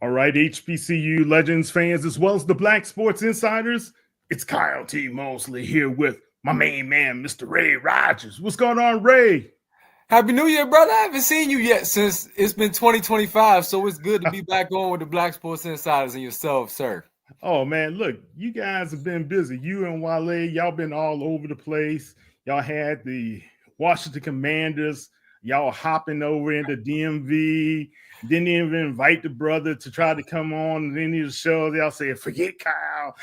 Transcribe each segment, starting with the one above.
All right, HBCU legends, fans, as well as the Black Sports Insiders, it's Kyle T. Mosley here with my main man, Mr. Ray Rogers. What's going on, Ray? Happy New Year, brother. I haven't seen you yet since it's been 2025, so it's good to be back on with the Black Sports Insiders and yourself, sir. Oh, man, look, you guys have been busy. You and Wale, y'all been all over the place. Y'all had the Washington Commanders. Y'all hopping over into DMV. Didn't even invite the brother to try to come on any of the shows. Y'all said, forget Kyle.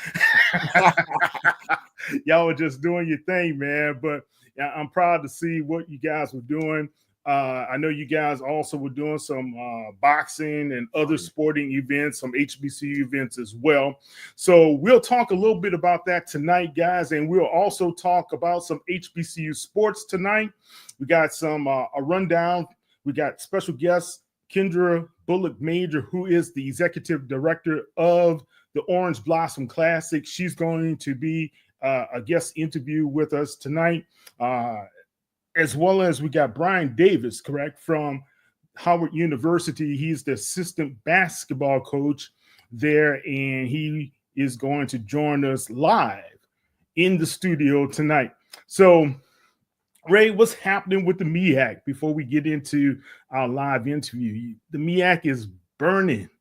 Y'all were just doing your thing, man. But I'm proud to see what you guys were doing. I know you guys also were doing some boxing and other sporting events, some HBCU events as well. So we'll talk a little bit about that tonight, guys, and we'll also talk about some HBCU sports tonight. We got some a rundown. We got special guest Kendra Bullock Major, who is the executive director of the Orange Blossom Classic. She's going to be a guest interview with us tonight. As well as we got Brian Davis, correct, from Howard University. He's the assistant basketball coach there, and he is going to join us live in the studio tonight. So, Ray, what's happening with the MEAC before we get into our live interview? The MEAC is burning.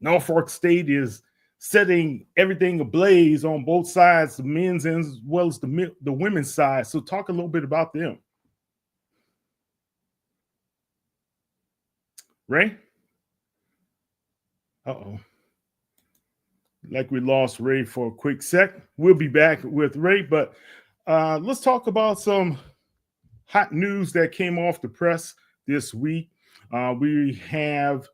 Norfolk State is setting everything ablaze on both sides, the men's as well as the women's side. So talk a little bit about them. Ray? Uh-oh. Like we lost Ray for a quick sec. We'll be back with Ray, but let's talk about some hot news that came off the press this week. We have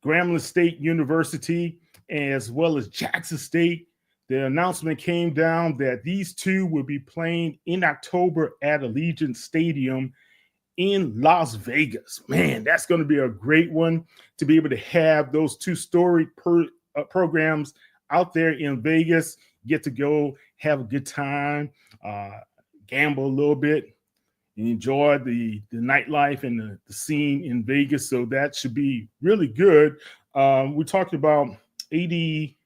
Grambling State University as well as Jackson State. The announcement came down that these two will be playing in October at Allegiant Stadium in Las Vegas. Man, that's going to be a great one to be able to have those two storied programs out there in Vegas, get to go have a good time, gamble a little bit, and enjoy the nightlife and the scene in Vegas. So that should be really good. We talked about A.D.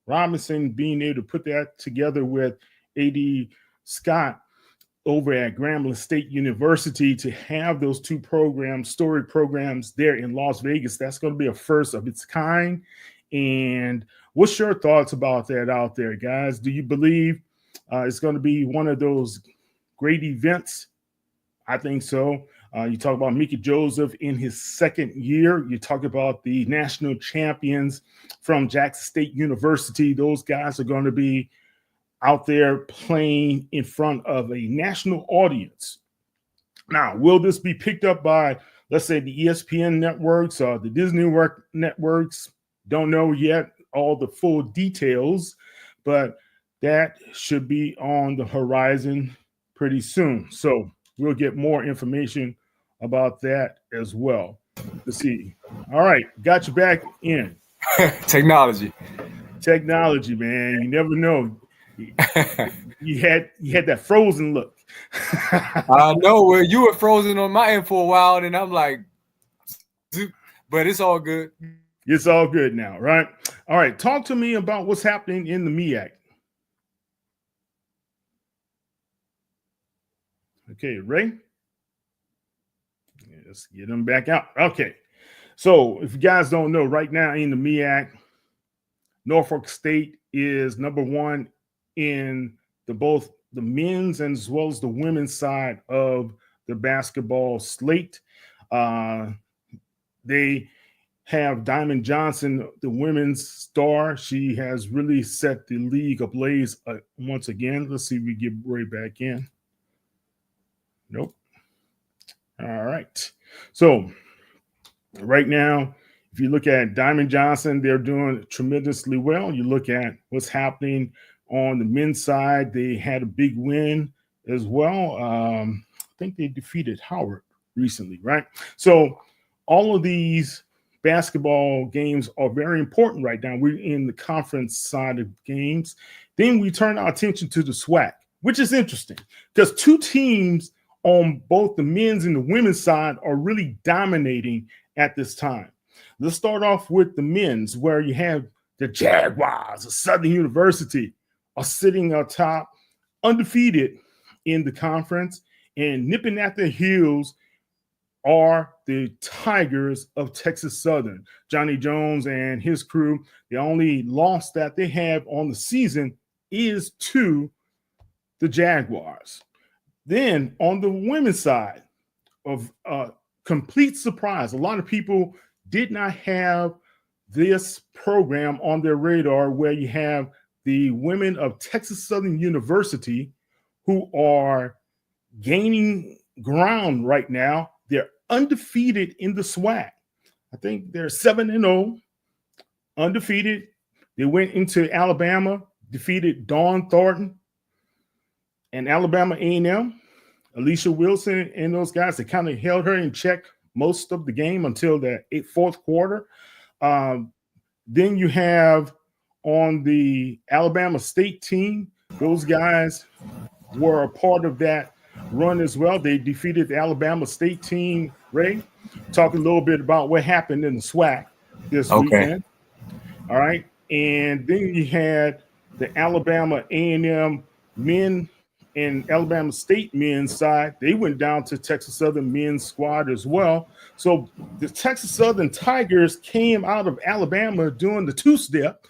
Robinson being able to put that together with A.D. Scott over at Grambling State University to have those two programs, storied programs there in Las Vegas. That's going to be a first of its kind. And what's your thoughts about that out there, guys? Do you believe it's going to be one of those great events? I think so. You talk about Mickey Joseph in his second year. You talk about the national champions from Jackson State University. Those guys are going to be out there playing in front of a national audience. Now, will this be picked up by, let's say, the ESPN networks or the Disney networks? Don't know yet all the full details, but that should be on the horizon pretty soon. So we'll get more information about that as well. Let's see. All right, got you back in. Technology, man. You never know. You had that frozen look. I know where you were frozen on my end for a while, and I'm like, but it's all good. It's all good now, right? All right, talk to me about what's happening in the MEAC. Okay, Ray. Let's get him back out. Okay, so if you guys don't know, right now in the MEAC, Norfolk State is number one in both the men's and as well as the women's side of the basketball slate. They have Diamond Johnson, the women's star. She has really set the league ablaze once again. Let's see if we get Ray back in. Nope. All right. So right now, if you look at Diamond Johnson, they're doing tremendously well. You look at what's happening on the men's side. They had a big win as well. I think they defeated Howard recently, right? So all of these basketball games are very important right now. We're in the conference side of games. Then we turn our attention to the SWAC, which is interesting because two teams on both the men's and the women's side are really dominating at this time. Let's start off with the men's, where you have the Jaguars of Southern University are sitting atop, undefeated in the conference, and nipping at their heels are the Tigers of Texas Southern. Johnny Jones and his crew, the only loss that they have on the season is to the Jaguars. Then on the women's side, of complete surprise, a lot of people did not have this program on their radar, where you have the women of Texas Southern University who are gaining ground right now. They're undefeated in the SWAC. I think they're 7-0, undefeated. They went into Alabama, defeated Dawn Thornton and Alabama A&M. Alicia Wilson and those guys, they kind of held her in check most of the game until the fourth quarter. Then you have on the Alabama State team, those guys were a part of that run as well. They defeated the Alabama State team. Ray, talk a little bit about what happened in the SWAC this weekend. All right. And then you had the Alabama A&M men and Alabama State men's side. They went down to Texas Southern men's squad as well. So the Texas Southern Tigers came out of Alabama doing the two-step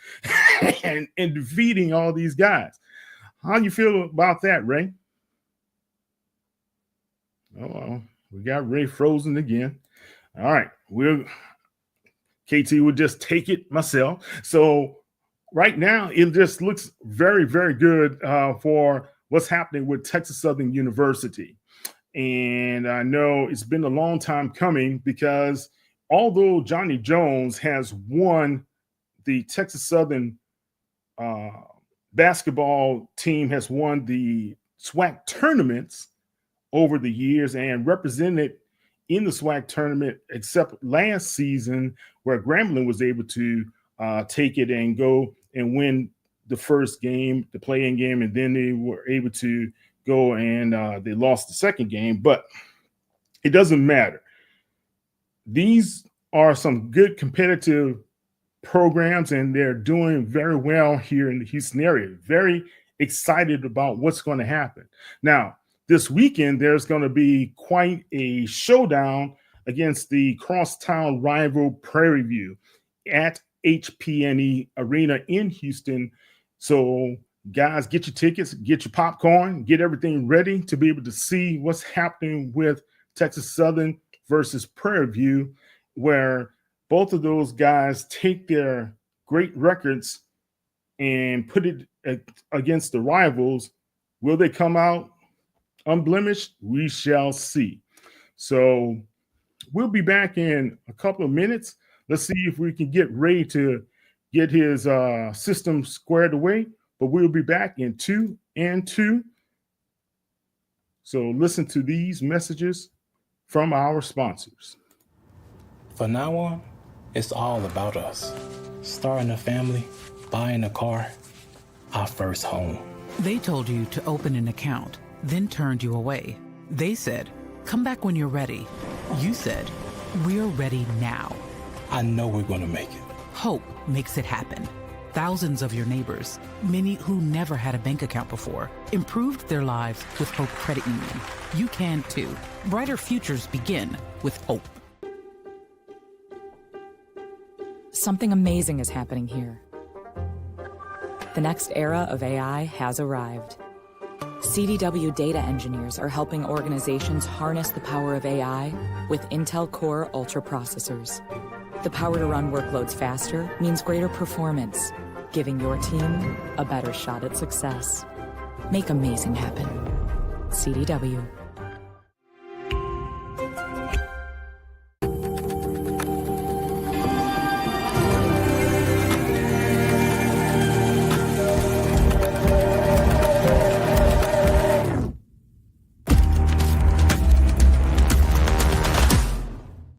and defeating all these guys. How do you feel about that, Ray? Oh, we got Ray frozen again. All right, KT will just take it myself. So right now, it just looks very, very good for what's happening with Texas Southern University. And I know it's been a long time coming, because although Johnny Jones has won, the Texas Southern basketball team has won the SWAC tournaments over the years and represented in the SWAC tournament, except last season, where Grambling was able to take it and go and win the first game, the play-in game, and then they were able to go and they lost the second game. But it doesn't matter. These are some good competitive programs, and they're doing very well here in the Houston area. Very excited about what's going to happen. Now, this weekend, there's going to be quite a showdown against the crosstown rival Prairie View at HPNE Arena in Houston. So, guys, get your tickets, get your popcorn, get everything ready to be able to see what's happening with Texas Southern versus Prairie View, where both of those guys take their great records and put it against the rivals. Will they come out unblemished? We shall see. So we'll be back in a couple of minutes. Let's see if we can get Ray to get his system squared away, but we'll be back in 2 and 2. So listen to these messages from our sponsors. From now on, it's all about us. Starting a family, buying a car, our first home. They told you to open an account, then turned you away. They said, come back when you're ready. You said, we're ready now. I know we're going to make it. Hope makes it happen. Thousands of your neighbors, many who never had a bank account before, improved their lives with Hope Credit Union. You can too. Brighter futures begin with hope. Something amazing is happening here. The next era of AI has arrived. CDW data engineers are helping organizations harness the power of AI with Intel Core Ultra processors. The power to run workloads faster means greater performance, giving your team a better shot at success. Make amazing happen. CDW.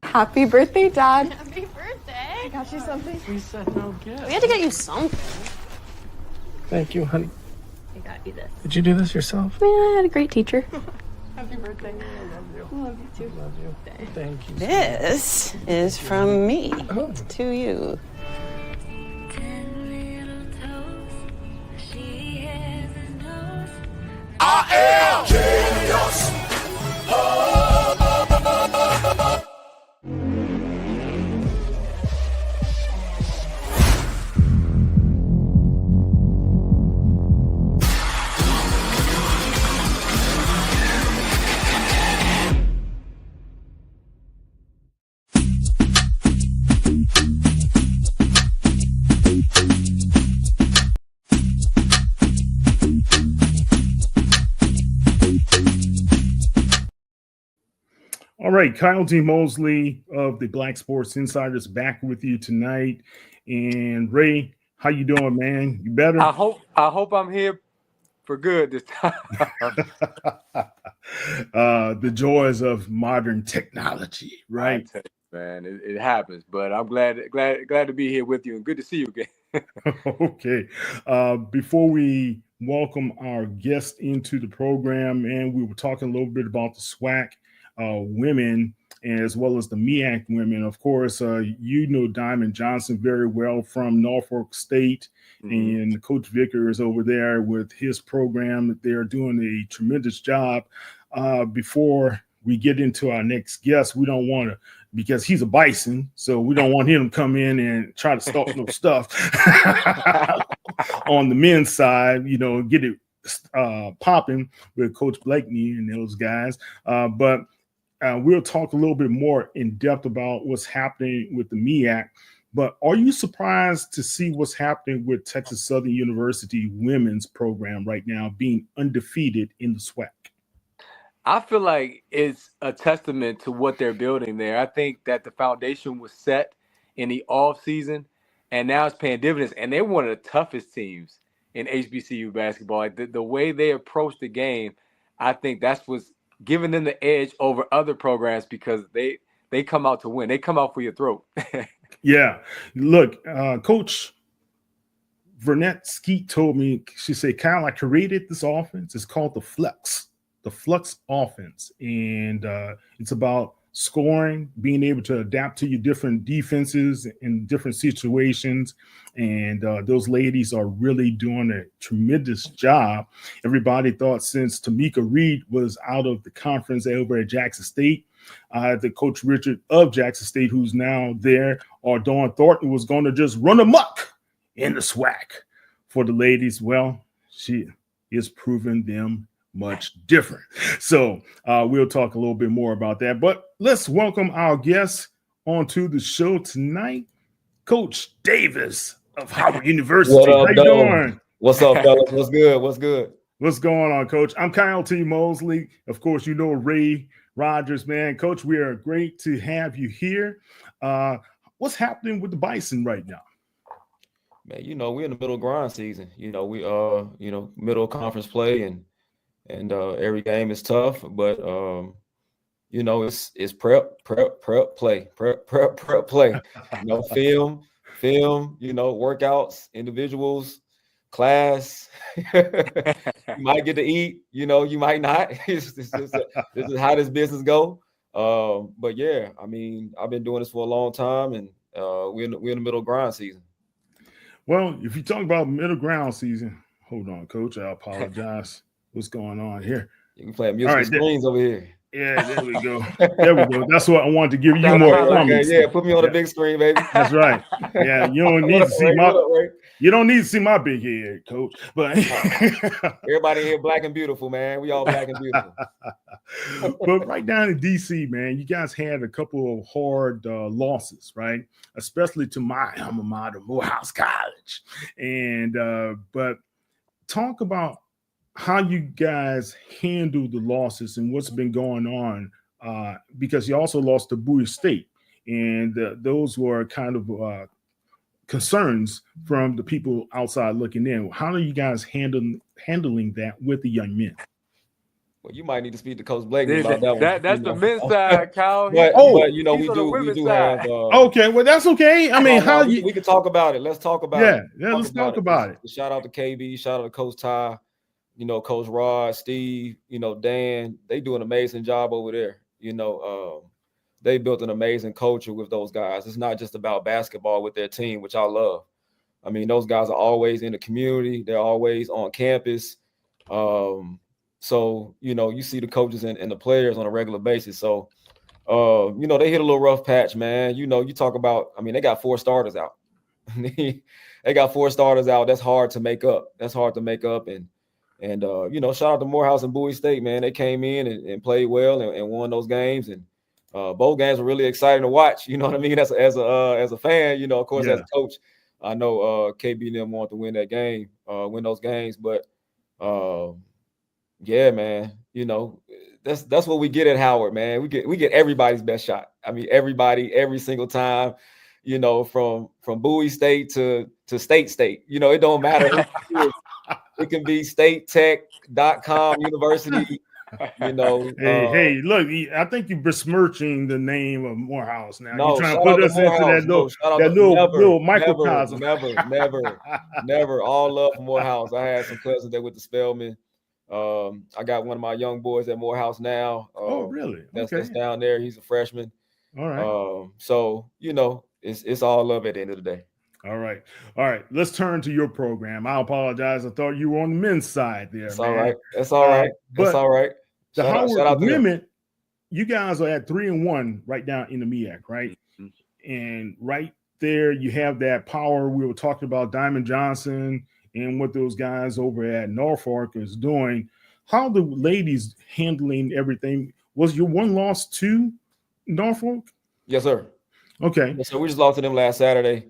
Happy birthday, Dad. Happy birthday. I got you something. We said no gift. We had to get you something. Thank you, honey. I got you this. Did you do this yourself? Yeah, I had a great teacher. Happy birthday. I love you. I love you too. Love you. Thank you. This is from me to you. All right, Kyle D. Mosley of the Black Sports Insiders back with you tonight. And Ray, how you doing, man? You better? I hope I'm here for good this time. The joys of modern technology, right? Man, it happens, but I'm glad to be here with you and good to see you again. Okay. Before we welcome our guest into the program, and we were talking a little bit about the SWAC women as well as the MEAC women. Of course, you know Diamond Johnson very well from Norfolk State, and Coach Vickers over there with his program. They're doing a tremendous job. Before we get into our next guest, we don't want to, because he's a Bison, so we don't want him to come in and try to start no stuff on the men's side, you know, get it popping with Coach Blakeney and those guys. But we'll talk a little bit more in depth about what's happening with the MEAC. But are you surprised to see what's happening with Texas Southern University women's program right now being undefeated in the SWAC? I feel like it's a testament to what they're building there. I think that the foundation was set in the off season, and now it's paying dividends. And they're one of the toughest teams in HBCU basketball. Like the way they approach the game, I think that's what's giving them the edge over other programs, because they come out to win. They come out for your throat. Yeah. Look, Coach Vernette Skeet told me, she said, Kyle, I created this offense. It's called the Flux offense. And it's about scoring, being able to adapt to your different defenses in different situations. And those ladies are really doing a tremendous job. Everybody thought since Tamika Reed was out of the conference over at Jackson State, the Coach Richard of Jackson State, who's now there, or Dawn Thornton was going to just run amok in the SWAC for the ladies. Well, she is proving them much different. So we'll talk a little bit more about that. But let's welcome our guest onto the show tonight, Coach Davis of Howard University. What up, how you doing? What's up, fellas? What's good? What's good? What's going on, Coach? I'm Kyle T. Mosley. Of course, you know Ray Rogers, man. Coach, we are great to have you here. What's happening with the Bison right now? Man, you know, we're in the middle of grind season. You know, we middle of conference play, and every game is tough, but you know, it's prep, play. You know, film, you know, workouts, individuals, class. You might get to eat, you know, you might not. This is how this business go. But yeah, I mean, I've been doing this for a long time, and we're in the middle of grind season. Well, if you talk about middle ground season, hold on, Coach. I apologize. What's going on here? You can play musical screens over here. Yeah, there we go. There we go. That's what I wanted to give you more comments. Okay, yeah, put me on the big screen, baby. That's right. Yeah, you don't need to see you don't need to see my big head, Coach. But everybody here black and beautiful, man. We all black and beautiful. But right down in DC, man, you guys had a couple of hard losses, right? Especially to my alma mater, Morehouse College. And but talk about how you guys handle the losses and what's been going on, because you also lost to Bowie State, and those were kind of concerns from the people outside looking in. How are you guys handling that with the young men? Well, you might need to speak to Coach Blake about that one. That's the men's side, Kyle. But you know, we do have. Okay, well, that's okay. I mean, we can talk about it. Let's talk about it. Yeah, let's talk about it. Shout out to KB. Shout out to Coach Ty. you know, Coach Rod, Steve, you know, Dan, they do an amazing job over there. You know, they built an amazing culture with those guys. It's not just about basketball with their team, which I love. I mean, those guys are always in the community. They're always on campus. So, you know, you see the coaches and the players on a regular basis. So, you know, they hit a little rough patch, man. You know, you talk about, I mean, they got 4 starters out. They got 4 starters out. That's hard to make up. And you know, shout out to Morehouse and Bowie State, man. They came in and played well and won those games. And both games were really exciting to watch. You know what I mean? As a fan, you know, of course, as a coach, I know KB and them want to win that game, win those games. But yeah, man, you know, that's what we get at Howard, man. We get everybody's best shot. I mean, everybody, every single time, you know, from Bowie State to State. You know, it don't matter. It can be statetech.com university, you know. Hey, look, I think you're besmirching the name of Morehouse now. No, you're trying to put us into that little microcosm. Never. All love for Morehouse. I had some cousins that went to Spelman. I got one of my young boys at Morehouse now. Oh, really? That's down there. He's a freshman. All right. So, you know, it's all love at the end of the day. All right. Let's turn to your program. I apologize. I thought you were on the men's side there. That's all right. That's all right. That's all right. The Howard women, you guys are at 3-1 right now in the MEAC, right? Mm-hmm. And right there, you have that power. We were talking about Diamond Johnson and what those guys over at Norfolk is doing. How the ladies handling everything? Was your one loss to Norfolk? Yes, sir. Okay. So we just lost to them last Saturday.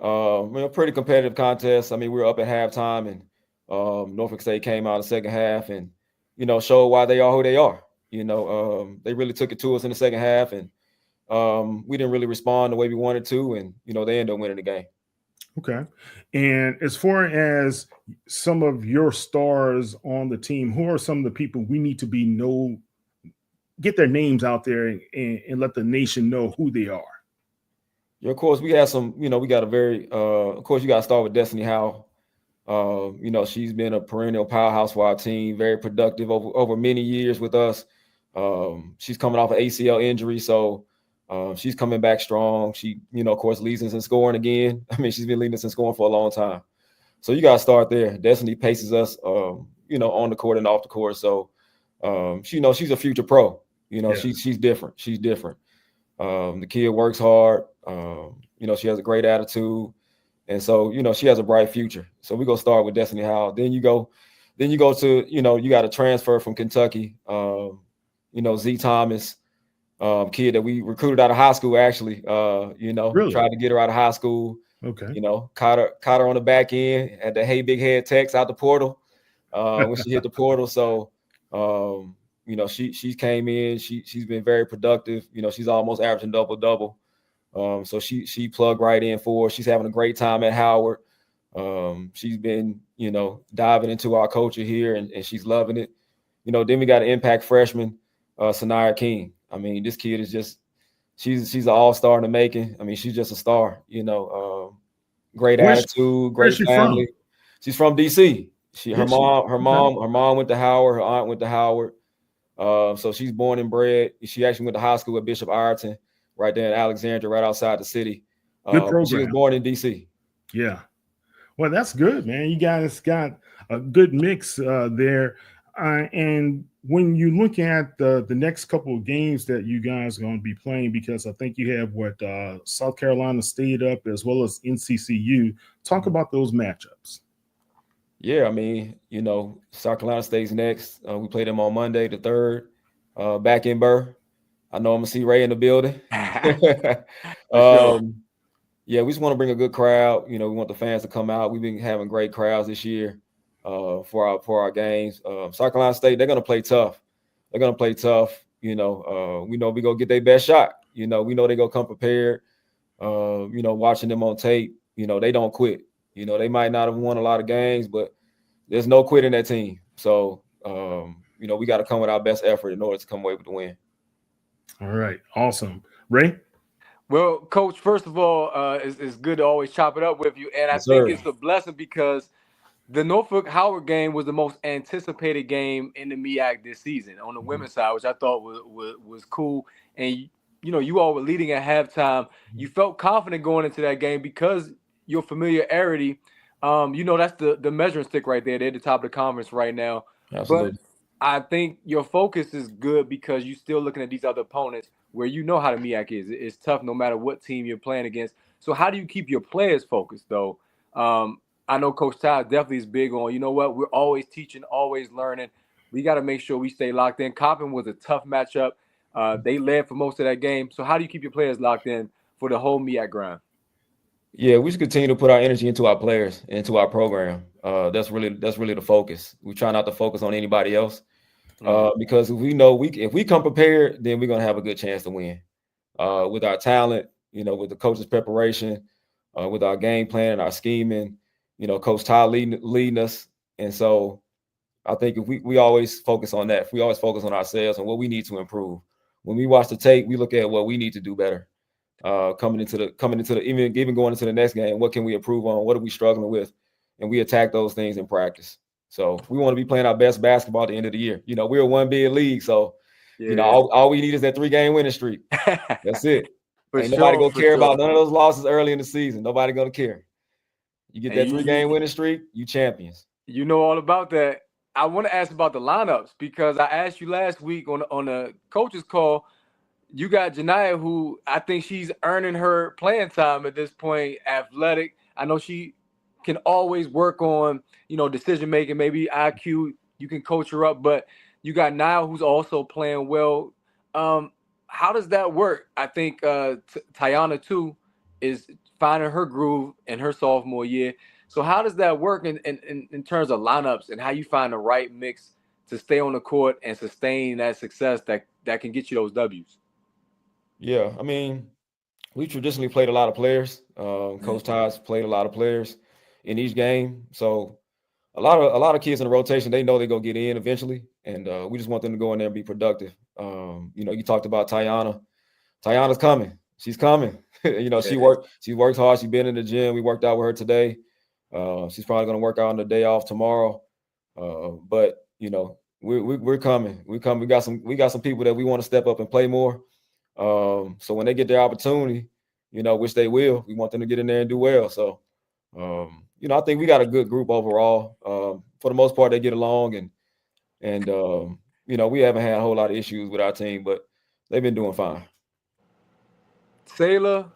A pretty competitive contest. I mean, we were up at halftime, and Norfolk State came out in the second half and, you know, showed why they are who they are. You know, they really took it to us in the second half, and we didn't really respond the way we wanted to, and, you know, they ended up winning the game. Okay. And as far as some of your stars on the team, who are some of the people we need to get their names out there and let the nation know who they are? Yeah, of course, we have some, you know, we got a very, of course, you got to start with Destiny Howell. You know, she's been a perennial powerhouse for our team, very productive over many years with us. She's coming off an ACL injury, so she's coming back strong. She, you know, of course, leads us in scoring again. I mean, she's been leading us in scoring for a long time. So you got to start there. Destiny paces us, you know, on the court and off the court. So, she, you know, she's a future pro. You know, she's different. She's different. The kid works hard. You know, she has a great attitude. And so, you know, she has a bright future. So we're going to start with Destiny Howell. Then you go to, you know, you got a transfer from Kentucky. You know, Z Thomas, kid that we recruited out of high school, actually, you know, tried to get her out of high school. Okay. You know, caught her on the back end, had the hey big head text out the portal when she hit the portal. So, you know, she came in, she's been very productive. You know, she's almost averaging double. So she plugged right in for us. She's having a great time at Howard. She's been, you know, diving into our culture here and she's loving it. You know, then we got an impact freshman, Sanaya King. I mean, this kid is just, she's an all-star in the making. I mean, she's just a star, you know, great attitude, great family. She's from DC. Her mom went to Howard, her aunt went to Howard. So she's born and bred. She actually went to high school at Bishop Ireton, right there in Alexandria, right outside the city. Good program. She was born in DC. Yeah. Well, that's good, man. You guys got a good mix there. And when you look at the next couple of games that you guys are going to be playing, because I think you have South Carolina State up as well as NCCU. Talk about those matchups. Yeah, I mean, you know, South Carolina State's next. We play them on Monday, the 3rd, back in Burr. I know I'm going to see Ray in the building. Yeah, we just want to bring a good crowd. You know, we want the fans to come out. We've been having great crowds this year for our games. South Carolina State, they're going to play tough. You know, we know we're going to get their best shot. You know, we know they're going to come prepared. You know, watching them on tape, you know, they don't quit. You know, they might not have won a lot of games, but there's no quit in that team. So, you know, we got to come with our best effort in order to come away with the win. All right. Awesome. Ray? Well, Coach, first of all, it's good to always chop it up with you. And I think it's a blessing because the Norfolk Howard game was the most anticipated game in the MEAC this season on the women's side, which I thought was cool. And you all were leading at halftime. You felt confident going into that game because your familiarity. That's the measuring stick right there. They're at the top of the conference right now. Absolutely. But I think your focus is good because you're still looking at these other opponents where you know how the MEAC is. It's tough no matter what team you're playing against. So how do you keep your players focused though? I know Coach Ty definitely is big on, we're always teaching, always learning. We got to make sure we stay locked in. Coppin was a tough matchup. They led for most of that game. So how do you keep your players locked in for the whole MEAC grind? Yeah, we should continue to put our energy into our players, into our program. That's really the focus. We try not to focus on anybody else because we know if we come prepared, then we're gonna have a good chance to win. With our talent, with the coach's preparation, with our game plan, our scheming, Coach Ty leading us, and so I think if we always focus on that, if we always focus on ourselves and what we need to improve. When we watch the tape, we look at what we need to do better. Coming into the even going into the next game, what can we improve on? What are we struggling with? And we attack those things in practice. So we want to be playing our best basketball at the end of the year. We're a one bid league, so all we need is that 3-game winning streak. That's it. Ain't nobody gonna care about none of those losses early in the season. Nobody gonna care. You get that 3-game winning streak, you champions. You know all about that. I want to ask about the lineups because I asked you last week on the coach's call. You got Janiyah, who I think she's earning her playing time at this point, athletic. I know she can always work on, decision making, maybe IQ. You can coach her up, but you got Niall, who's also playing well. How does that work? I think Tiana, too, is finding her groove in her sophomore year. So how does that work in terms of lineups and how you find the right mix to stay on the court and sustain that success that can get you those W's? Yeah, I mean, we traditionally played a lot of players. Coach Ty's played a lot of players in each game. So a lot of kids in the rotation, they know they're gonna get in eventually. And we just want them to go in there and be productive. You talked about Tiana. Tiana's coming. She's coming. She works hard. She's been in the gym. We worked out with her today. She's probably gonna work out on the day off tomorrow. But we're coming. We got some people that we want to step up and play more. So when they get their opportunity, which they will, we want them to get in there and do well. So, I think we got a good group overall. For the most part, they get along and we haven't had a whole lot of issues with our team, but they've been doing fine. Sayla,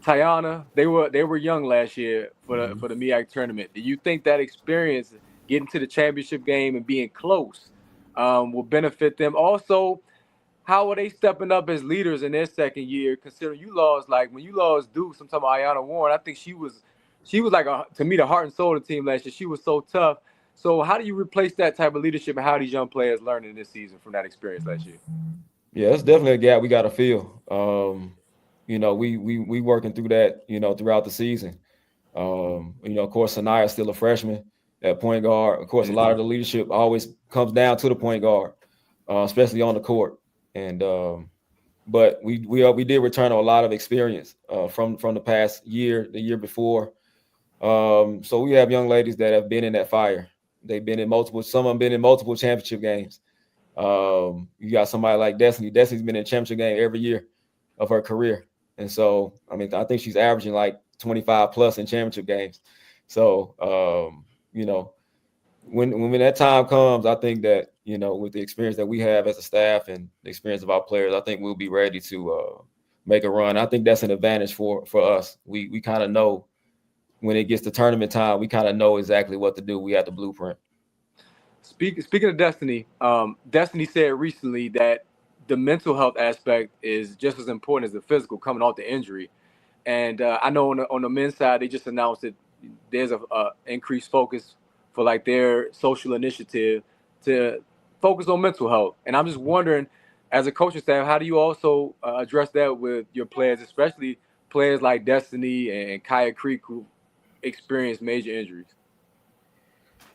Tiana, they were young last year for the MEAC tournament. Do you think that experience, getting to the championship game and being close, will benefit them? Also, how are they stepping up as leaders in their second year? Considering you lost, when you lost Duke, sometime Ayanna Warren, I think she was like to me the heart and soul of the team last year. She was so tough. So how do you replace that type of leadership, and how are these young players learning this season from that experience last year? Yeah, it's definitely a gap we got to fill. We working through that, throughout the season. Of course, Saniya's still a freshman at point guard. Of course, a lot of the leadership always comes down to the point guard, especially on the court. And but we did return a lot of experience from the past year, the year before. So we have young ladies that have been in that fire. They've been in some of them been in multiple championship games. You got somebody like Destiny. Destiny's been in a championship game every year of her career. And so, I think she's averaging like 25 plus in championship games. So, when that time comes, I think that, with the experience that we have as a staff and the experience of our players, I think we'll be ready to make a run. I think that's an advantage for us. We kind of know when it gets to tournament time, we kind of know exactly what to do. We have the blueprint. Speaking of Destiny, Destiny said recently that the mental health aspect is just as important as the physical coming off the injury. And I know on the men's side, they just announced that there's a increased focus for their social initiative to focus on mental health. And I'm just wondering, as a coaching staff, how do you also address that with your players, especially players like Destiny and Kaya Creek who experienced major injuries?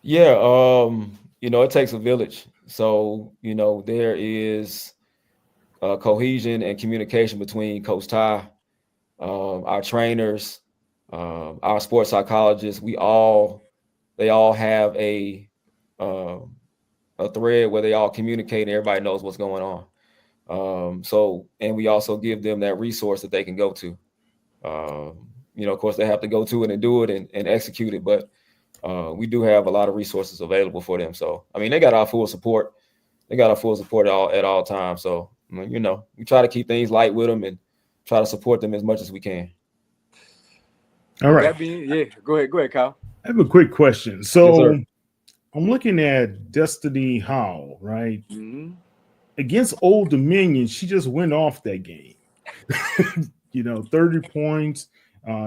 Yeah, it takes a village. So, there is cohesion and communication between Coach Ty, our trainers, our sports psychologists. We all they all have a thread where they all communicate and everybody knows what's going on. And we also give them that resource that they can go to. Of course, they have to go to it and do it and execute it, but we do have a lot of resources available for them. So, I mean, they got our full support. They got our full support at all times. So, we try to keep things light with them and try to support them as much as we can. All right. Go ahead, Kyle. I have a quick question. So Yes, I'm looking at Destiny Howell, right? Mm-hmm. Against Old Dominion, she just went off that game. 30 points.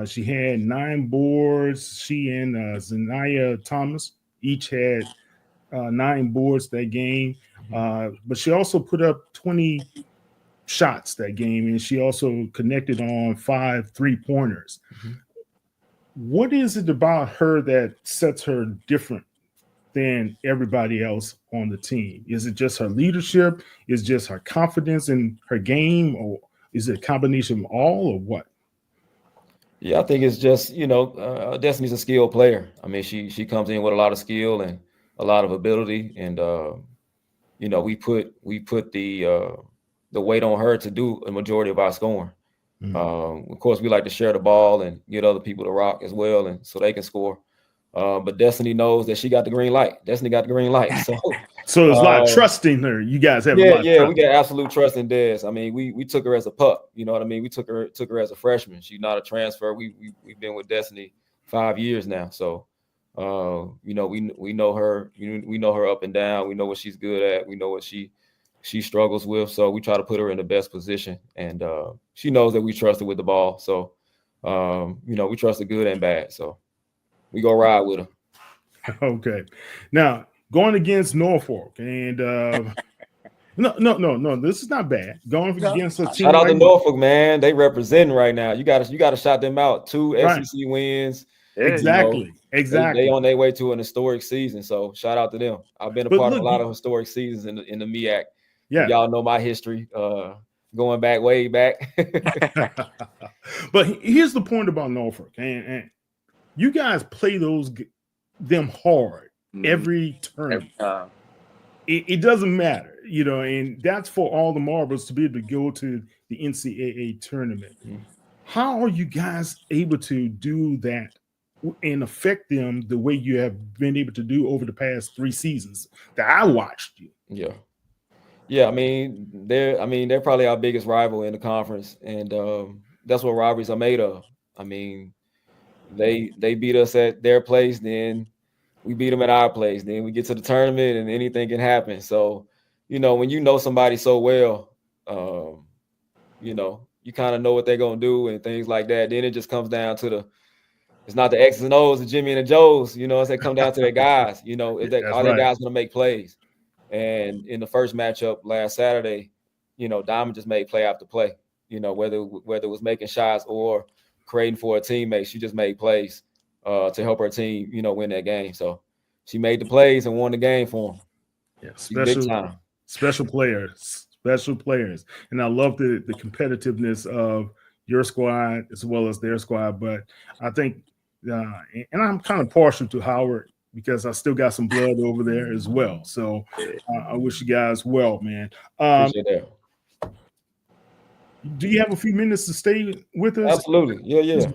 She had 9 boards. She and Zanaya Thomas each had 9 boards that game. But she also put up 20 shots that game, and she also connected on 5 3-pointers. Mm-hmm. What is it about her that sets her different than everybody else on the team? Is it just her leadership? Is it just her confidence in her game? Or is it a combination of all, or what? Yeah, I think it's just, Destiny's a skilled player. I mean, she comes in with a lot of skill and a lot of ability. And, we put the weight on her to do a majority of our scoring. Of course, we like to share the ball and get other people to rock as well, and so they can score. But Destiny knows that she got the green light. Destiny got the green light. So there's a lot of trust in her. You guys have a lot of trust. We got absolute trust in Des. I mean, we took her as a pup. You know what I mean? We took her as a freshman. She's not a transfer. We've been with Destiny 5 years now. So we know her. We know her up and down. We know what she's good at. We know what she struggles with. So we try to put her in the best position. And she knows that we trust her with the ball. So we trust her good and bad. So we go ride with her. Okay. Now, going against Norfolk, and no, this is not bad. Going against a team. Shout out to Norfolk, man. They representing right now. You got to shout them out. 2 SEC wins. Exactly. They on their way to an historic season. So shout out to them. I've been a part of a lot of historic seasons in the MEAC. Yeah. Y'all know my history. Going back way back. But here's the point about Norfolk, and you guys play them hard every turn. It doesn't matter, and that's for all the marbles to be able to go to the NCAA tournament. How are you guys able to do that and affect them the way you have been able to do over the past 3 seasons that I watched you? Yeah. I mean, they're probably our biggest rival in the conference, and that's what rivalries are made of. I mean, they beat us at their place, then we beat them at our place. Then we get to the tournament and anything can happen. So, when you know somebody so well, you kind of know what they're going to do and things like that. Then it just comes down to it's not the X's and O's, the Jimmy and the Joes, as they come down to their guys, are their guys going to make plays? And in the first matchup last Saturday, Diamond just made play after play, whether it was making shots or creating for a teammate, she just made plays to help her team, win that game. So she made the plays and won the game for them. Yeah, special players. And I love the competitiveness of your squad as well as their squad. But I think, and I'm kind of partial to Howard because I still got some blood over there as well. So I wish you guys well, man. Appreciate that. Do you have a few minutes to stay with us? Absolutely. Yeah.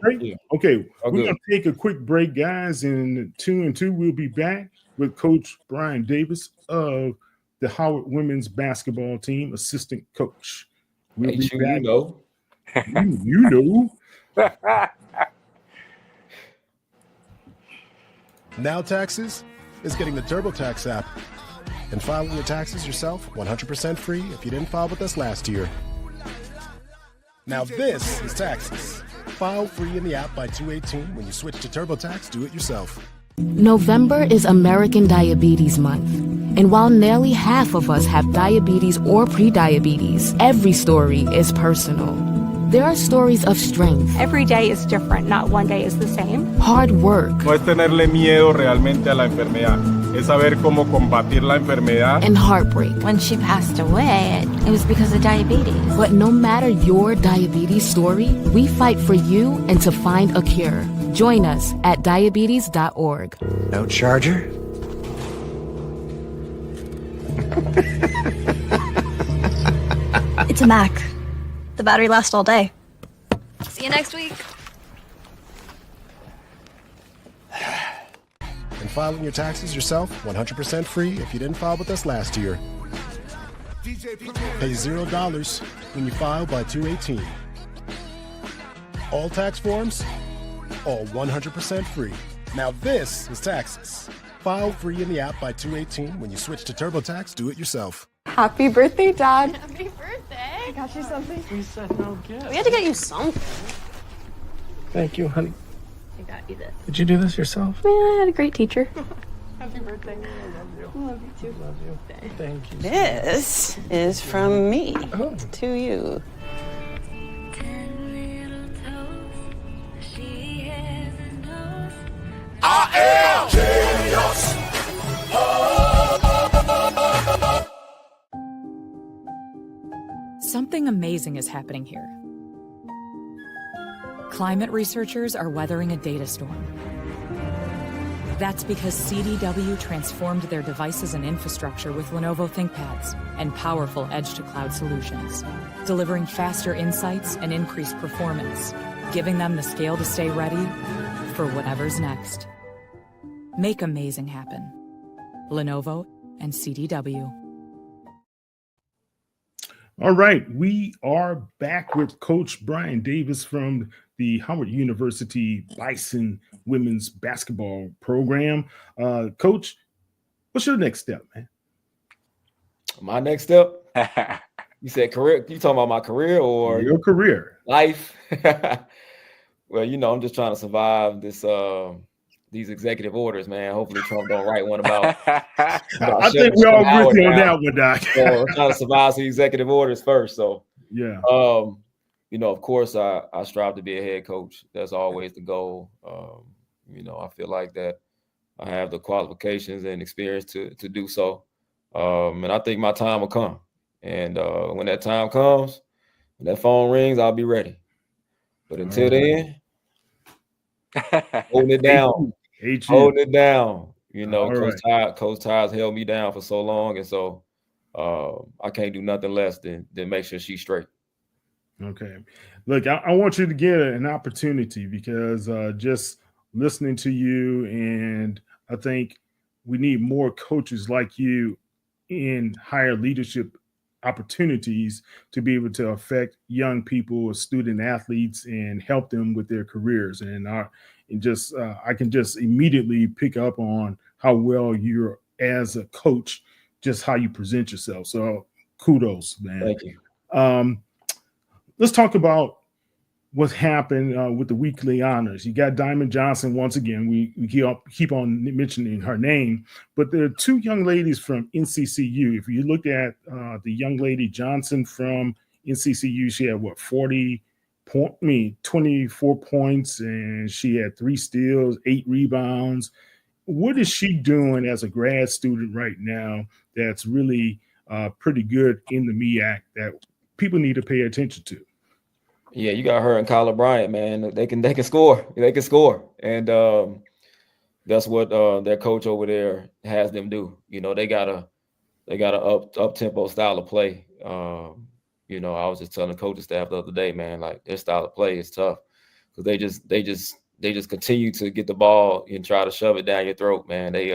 Okay. We're good. going to take a quick break, guys. In 2 and 2, we'll be back with Coach Brian Davis of the Howard women's basketball team, assistant coach. We'll be back. You know. Now Taxes is getting the TurboTax app and filing your taxes yourself 100% free if you didn't file with us last year. Now this is taxes. File free in the app by 2/18 when you switch to TurboTax Do It Yourself. November is American Diabetes Month. And while nearly half of us have diabetes or prediabetes, every story is personal. There are stories of strength. Every day is different. Not one day is the same. Hard work. No es tenerle miedo realmente a la enfermedad. Es saber cómo combatir la enfermedad. And heartbreak. When she passed away, it was because of diabetes. But no matter your diabetes story, we fight for you and to find a cure. Join us at diabetes.org. No charger? It's a Mac. The battery lasts all day. See you next week. And filing your taxes yourself, 100% free if you didn't file with us last year. Pay $0 when you file by 2/18. All tax forms, all 100% free. Now this is taxes. File free in the app by 2/18. When you switch to TurboTax, do it yourself. Happy birthday, Dad. Happy birthday. I got you something. We said no gift. We had to get you something. Thank you, honey. I got you this. Did you do this yourself? Yeah, I had a great teacher. Happy birthday. I love you. I love you too. Love you. Thank you. This is from me to you. I am genius. Something amazing is happening here. Climate researchers are weathering a data storm. That's because CDW transformed their devices and infrastructure with Lenovo ThinkPads and powerful edge-to-cloud solutions, delivering faster insights and increased performance, giving them the scale to stay ready for whatever's next. Make amazing happen. Lenovo and CDW. All right, we are back with Coach Brian Davis from the Howard University Bison women's basketball program. Coach, what's your next step, man? My next step? You said career? You talking about my career or your career? Life? Well, you know, I'm just trying to survive this these executive orders, man. Hopefully Trump don't write one about I think we all with you on that one, Doc. So I'm trying to survive the executive orders first. So yeah. You know, of course I strive to be a head coach. That's always the goal. You know, I feel like that I have the qualifications and experience to do so. And I think my time will come. And when that time comes, when that phone rings, I'll be ready. But until then, holding it down. Holding it down. You know, Coach Ty's held me down for so long. And so I can't do nothing less than make sure she's straight. Okay. Look, I want you to get an opportunity because just listening to you, and I think we need more coaches like you in higher leadership opportunities to be able to affect young people, student athletes, and help them with their careers. And I can just immediately pick up on how well you're as a coach, just how you present yourself. So kudos, man. Thank you. Let's talk about what happened with the weekly honors. You got Diamond Johnson once again. We keep on mentioning her name, but there are two young ladies from NCCU. If you look at the young lady Johnson from NCCU, she had 24 points, and she had 3 steals, 8 rebounds. What is she doing as a grad student right now that's really pretty good in the MEAC that people need to pay attention to? Yeah, you got her and Kyla Bryant, man. They can score. They can score. And that's what their coach over there has them do. You know, they got a up tempo style of play. You know, I was just telling the coaching staff the other day, man, like their style of play is tough because they just continue to get the ball and try to shove it down your throat, man. They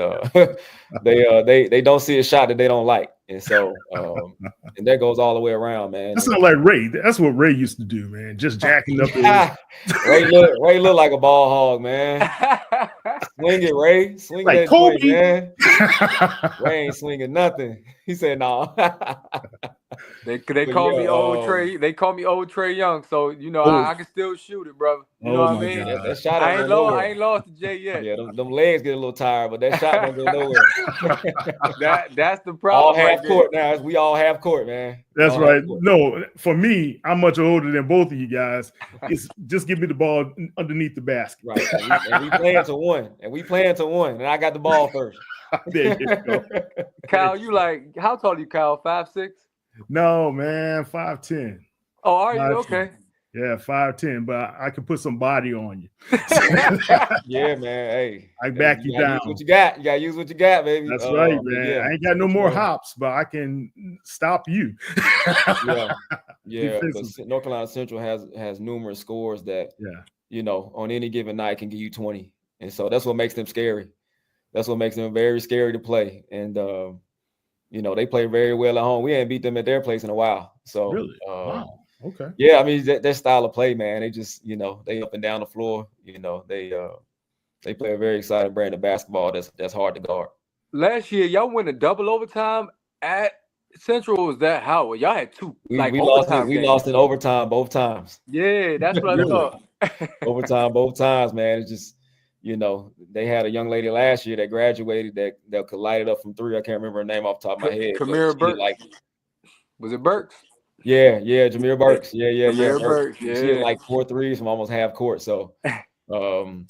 don't see a shot that they don't like. And so and that goes all the way around, man. That's not like Ray. That's what Ray used to do, man. Just jacking up. Ray look like a ball hog, man. Swing it, Ray. Swing like that Kobe. joint, man. Ray ain't swinging nothing. He said, "No." They call me old Trey. They call me old Trey Young. So you know I can still shoot it, brother. You know what I mean? That shot I ain't lost to Jay yet. Yeah, them legs get a little tired, but that shot don't go nowhere. That's the problem. All half court now. We all half court, man. That's right. No, for me, I'm much older than both of you guys. It's just give me the ball underneath the basket. Right. And we playing to one. And I got the ball first. There you go. Kyle, you like, how tall are you, Kyle? 5'6"? No, man, 5'10". Oh, are you? Okay. Yeah, 5'10", but I can put some body on you. Yeah, man. Hey, I back you down. Use what you got. You gotta use what you got, baby. That's right, man. Yeah, I ain't got no more hops, but I can stop you. Yeah. But North Carolina Central has numerous scores that, on any given night can give you 20, and so that's what makes them scary. That's what makes them very scary to play. And they play very well at home. We ain't beat them at their place in a while. So really, wow, okay, yeah. I mean, their style of play, man. They just, they up and down the floor. They play a very exciting brand of basketball that's hard to guard. Last year, y'all went a double overtime at Central. Was that how? Y'all had two we overtime we lost in overtime both times. Yeah, that's what I thought. Overtime both times, man. It's just, they had a young lady last year that graduated that could light it up from three. I can't remember her name off the top of my head. Kamira Burks. Was it Burks? Yeah, Jameer Burks. Yeah. Jameer Burks. Yeah. She had like 4 threes from almost half court. So, that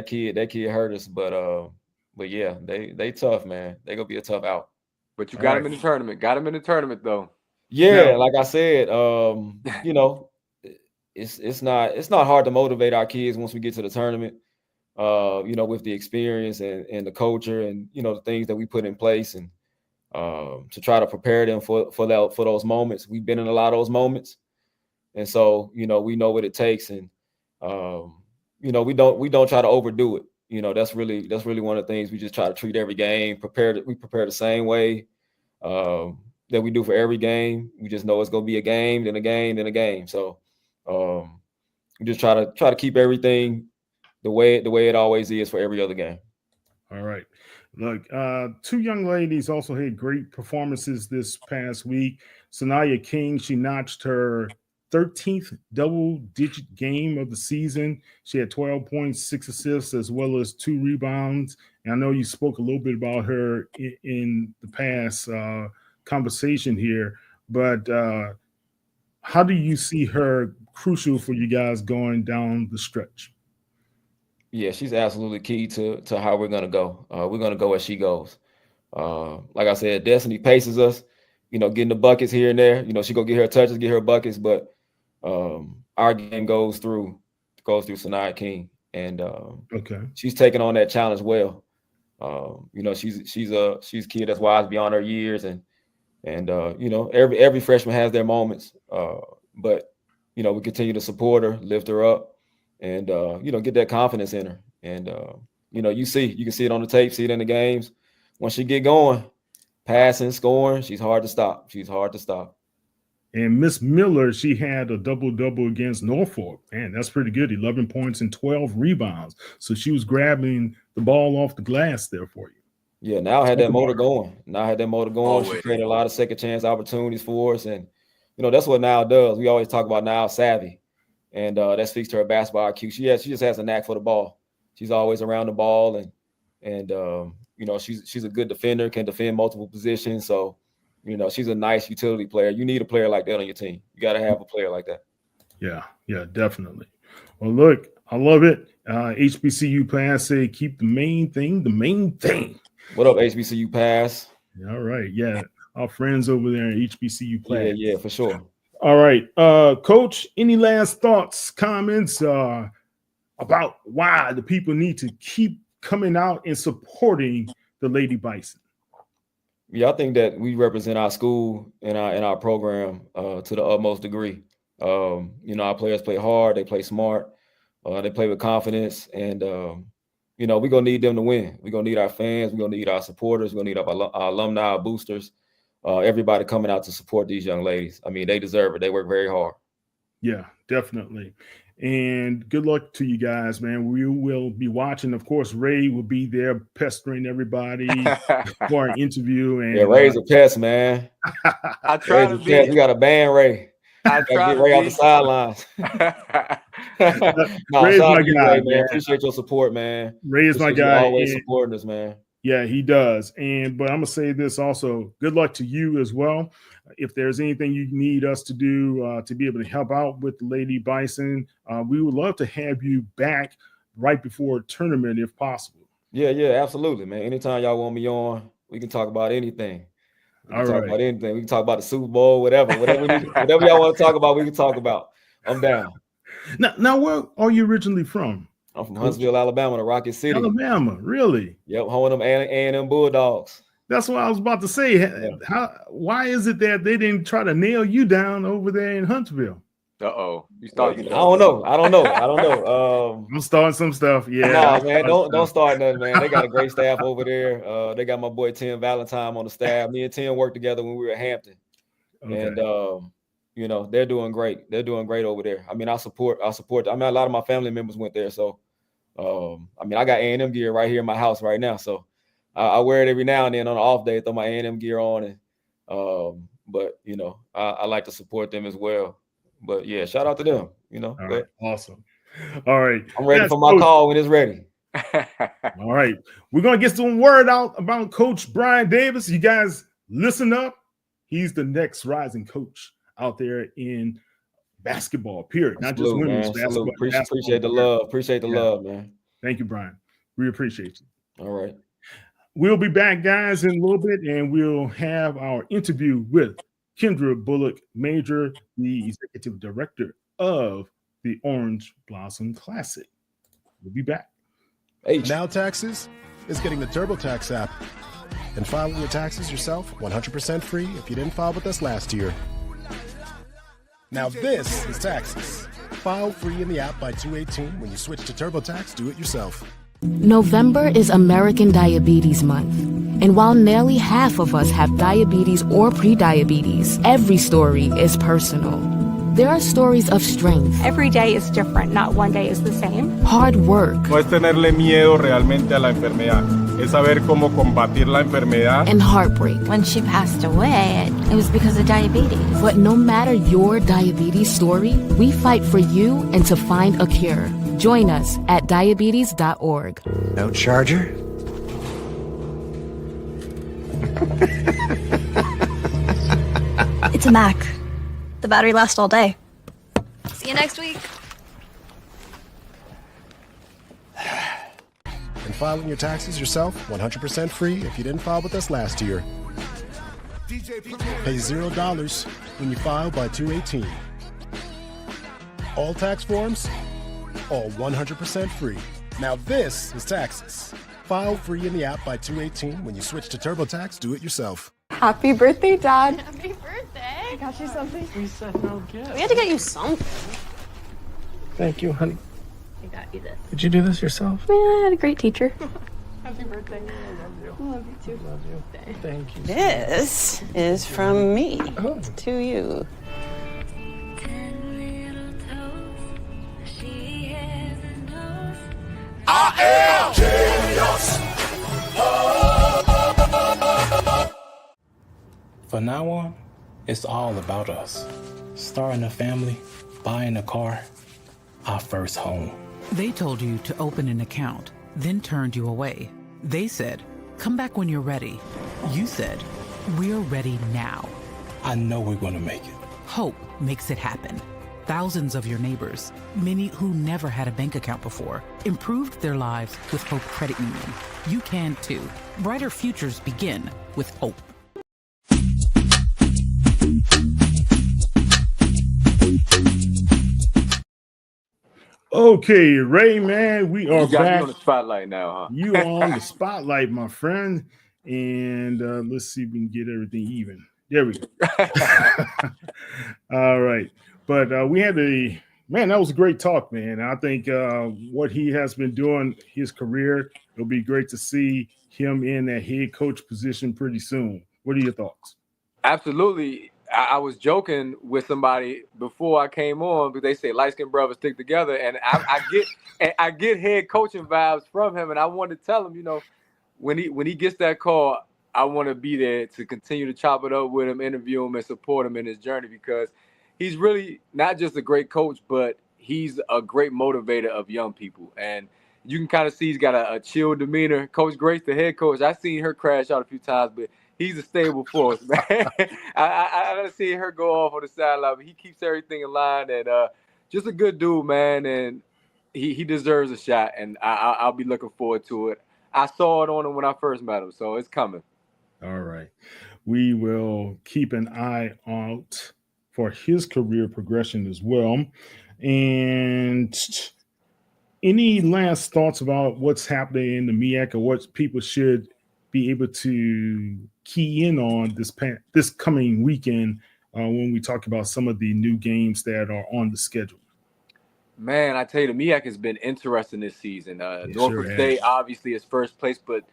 kid hurt us, but yeah, they tough, man. They gonna be a tough out. But you got him in the tournament. Got him in the tournament though. Yeah, like I said, it's not hard to motivate our kids once we get to the tournament. With the experience and the culture and the things that we put in place and to try to prepare them for those moments. We've been in a lot of those moments, and so we know what it takes, and we don't try to overdo it. That's really one of the things. We just try to treat every game. We prepare the same way that we do for every game. We just know it's gonna be a game, then a game, then a game. So we just try to keep everything the way it always is for every other game. All right. Look, 2 young ladies also had great performances this past week. Sanaya King, she notched her 13th double-digit game of the season. She had 12 points, 6 assists, as well as 2 rebounds. And I know you spoke a little bit about her in the past conversation here, but how do you see her crucial for you guys going down the stretch? Yeah, she's absolutely key to how we're gonna go. We're gonna go as she goes. Like I said, Destiny paces us. Getting the buckets here and there. She go get her touches, get her buckets, but our game goes through Sanaya King, and she's taking on that challenge well. She's a kid that's wise beyond her years, and every freshman has their moments. But we continue to support her, lift her up, and get that confidence in her. And you can see it on the tape, see it in the games. Once she get going, passing, scoring, she's hard to stop. And Miss Miller, she had a double-double against Norfolk. Man, that's pretty good. 11 points and 12 rebounds. So she was grabbing the ball off the glass there for you. Yeah, now I had that motor going. She created a lot of second chance opportunities for us. And, that's what Now does. We always talk about Now savvy. And that speaks to her basketball IQ. She just has a knack for the ball. She's always around the ball. And she's a good defender, can defend multiple positions. So, she's a nice utility player. You need a player like that on your team. You got to have a player like that. Yeah, definitely. Well, look, I love it. HBCU Pass say keep the main thing the main thing. What up, HBCU Pass? All right. Yeah, our friends over there at HBCU Pass. Yeah, for sure. All right. Coach, any last thoughts, comments about why the people need to keep coming out and supporting the Lady Bison? Yeah, I think that we represent our school and our program to the utmost degree. Our players play hard, they play smart, they play with confidence, and we're gonna need them to win. We're gonna need our fans, we're gonna need our supporters, we're gonna need our alumni, our boosters, everybody coming out to support these young ladies. I mean, they deserve it. They work very hard. Yeah, definitely. And good luck to you guys, man. We will be watching. Of course, Ray will be there pestering everybody for an interview. And Ray's a pest, man. I try to be. We got to ban Ray. I try to get Ray off the sidelines. Ray's my guy, Ray, man. Appreciate your support, man. Ray is my guy. Always supporting us, man. Yeah, he does. But I'm gonna say this also. Good luck to you as well. If there's anything you need us to do to be able to help out with the Lady Bison, we would love to have you back right before a tournament if possible. Yeah, absolutely, man. Anytime y'all want me on, we can talk about anything. We can All talk right. about anything. We can talk about the Super Bowl, whatever y'all want to talk about, we can talk about. I'm down. Now, where are you originally from? I'm from Huntsville, Alabama, to Rocket City. Alabama, really? Yep, home of them A&M Bulldogs. That's what I was about to say. Why is it that they didn't try to nail you down over there in Huntsville? You I don't know. I'm starting some stuff. Yeah. No, man, don't start nothing, man. They got a great staff over there. They got my boy Tim Valentine on the staff. Me and Tim worked together when we were at Hampton. Okay. And you know, they're doing great. They're doing great over there. I mean, I support. I mean, a lot of my family members went there. So I mean, I got A&M gear right here in my house right now. So I wear it every now and then on an off day, throw my A&M gear on, and but you know, I like to support them as well. But yeah, shout out to them. You know, all right, awesome. All right, I'm ready for my call when it's ready. All right, we're gonna get some word out about Coach Brian Davis. You guys listen up. He's the next rising coach out there in basketball. Period. Not just women's basketball. Appreciate the love. Appreciate the love, man. Thank you, Brian. We appreciate you. All right. We'll be back, guys, in a little bit, and we'll have our interview with Kendra Bullock Major, the executive director of the Orange Blossom Classic. We'll be back. Now Taxes is getting the TurboTax app and filing your taxes yourself 100% free if you didn't file with us last year. Now this is Taxes. File free in the app by 2/18 when you switch to TurboTax Do It Yourself. November is American Diabetes Month. And while nearly half of us have diabetes or prediabetes, every story is personal. There are stories of strength. Every day is different, not one day is the same. Hard work. No es tenerle miedo realmente a la enfermedad, es saber cómo combatir la enfermedad. And heartbreak. When she passed away, it was because of diabetes. But no matter your diabetes story, we fight for you and to find a cure. Join us at diabetes.org. No charger? It's a Mac. The battery lasts all day. See you next week. And filing your taxes yourself 100% free if you didn't file with us last year. Pay $0 when you file by 2/18. All tax forms, all 100% free. Now this is Taxes. File free in the app by 2/18 when you switch to TurboTax Do It Yourself. Happy birthday, Dad. Happy birthday. I got you something. We said no gift. We had to get you something. Thank you, honey. I got you this. Did you do this yourself? Yeah, I had a great teacher. Happy birthday. I love you. I love you too. Love you. Thank you. This is from me to you. I am genius. From now on, it's all about us. Starting a family, buying a car, our first home. They told you to open an account, then turned you away. They said, come back when you're ready. You said, we're ready now. I know we're going to make it. Hope makes it happen. Thousands of your neighbors, many who never had a bank account before, improved their lives with Hope Credit Union. You can too. Brighter futures begin with hope. Okay, Ray, man, we are You got back. me on the spotlight now, huh? You are on the spotlight, my friend. And let's see if we can get everything even. There we go. All right. But we had that was a great talk, man. I think what he has been doing his career, it'll be great to see him in that head coach position pretty soon. What are your thoughts? Absolutely. I was joking with somebody before I came on, but they say light-skinned brothers stick together, and I get head coaching vibes from him, and I wanted to tell him, you know, when he gets that call, I want to be there to continue to chop it up with him, interview him, and support him in his journey, because he's really not just a great coach, but he's a great motivator of young people, and you can kind of see he's got a chill demeanor. Coach Grace, the head coach, I've seen her crash out a few times, but he's a stable force, man. I don't see her go off on the sideline, but he keeps everything in line, and just a good dude, man. And he deserves a shot, and I'll be looking forward to it. I saw it on him when I first met him, so it's coming. All right. we will keep an eye out for his career progression as well. And any last thoughts about what's happening in the MEAC or what people should be able to key in on this coming weekend when we talk about some of the new games that are on the schedule? Man, I tell you, the MEAC has been interesting this season. It Norfolk sure State has. obviously is first place, but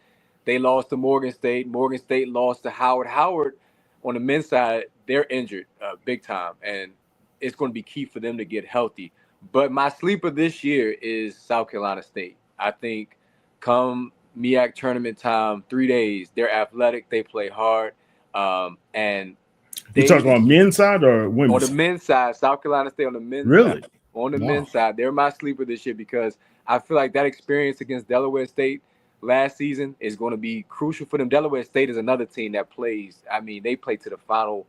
they lost to Morgan State. Morgan State lost to Howard. Howard, on the men's side, they're injured big time, and it's going to be key for them to get healthy. But my sleeper this year is South Carolina State. I think come MEAC tournament time, 3 days, they're athletic, they play hard, and You talking about men's side or women's? On the men's side, South Carolina State on the men's Really? side. On the Wow. men's side, they're my sleeper this year because I feel like that experience against Delaware State last season is going to be crucial for them. Delaware State is another team that plays. I mean, they play to the final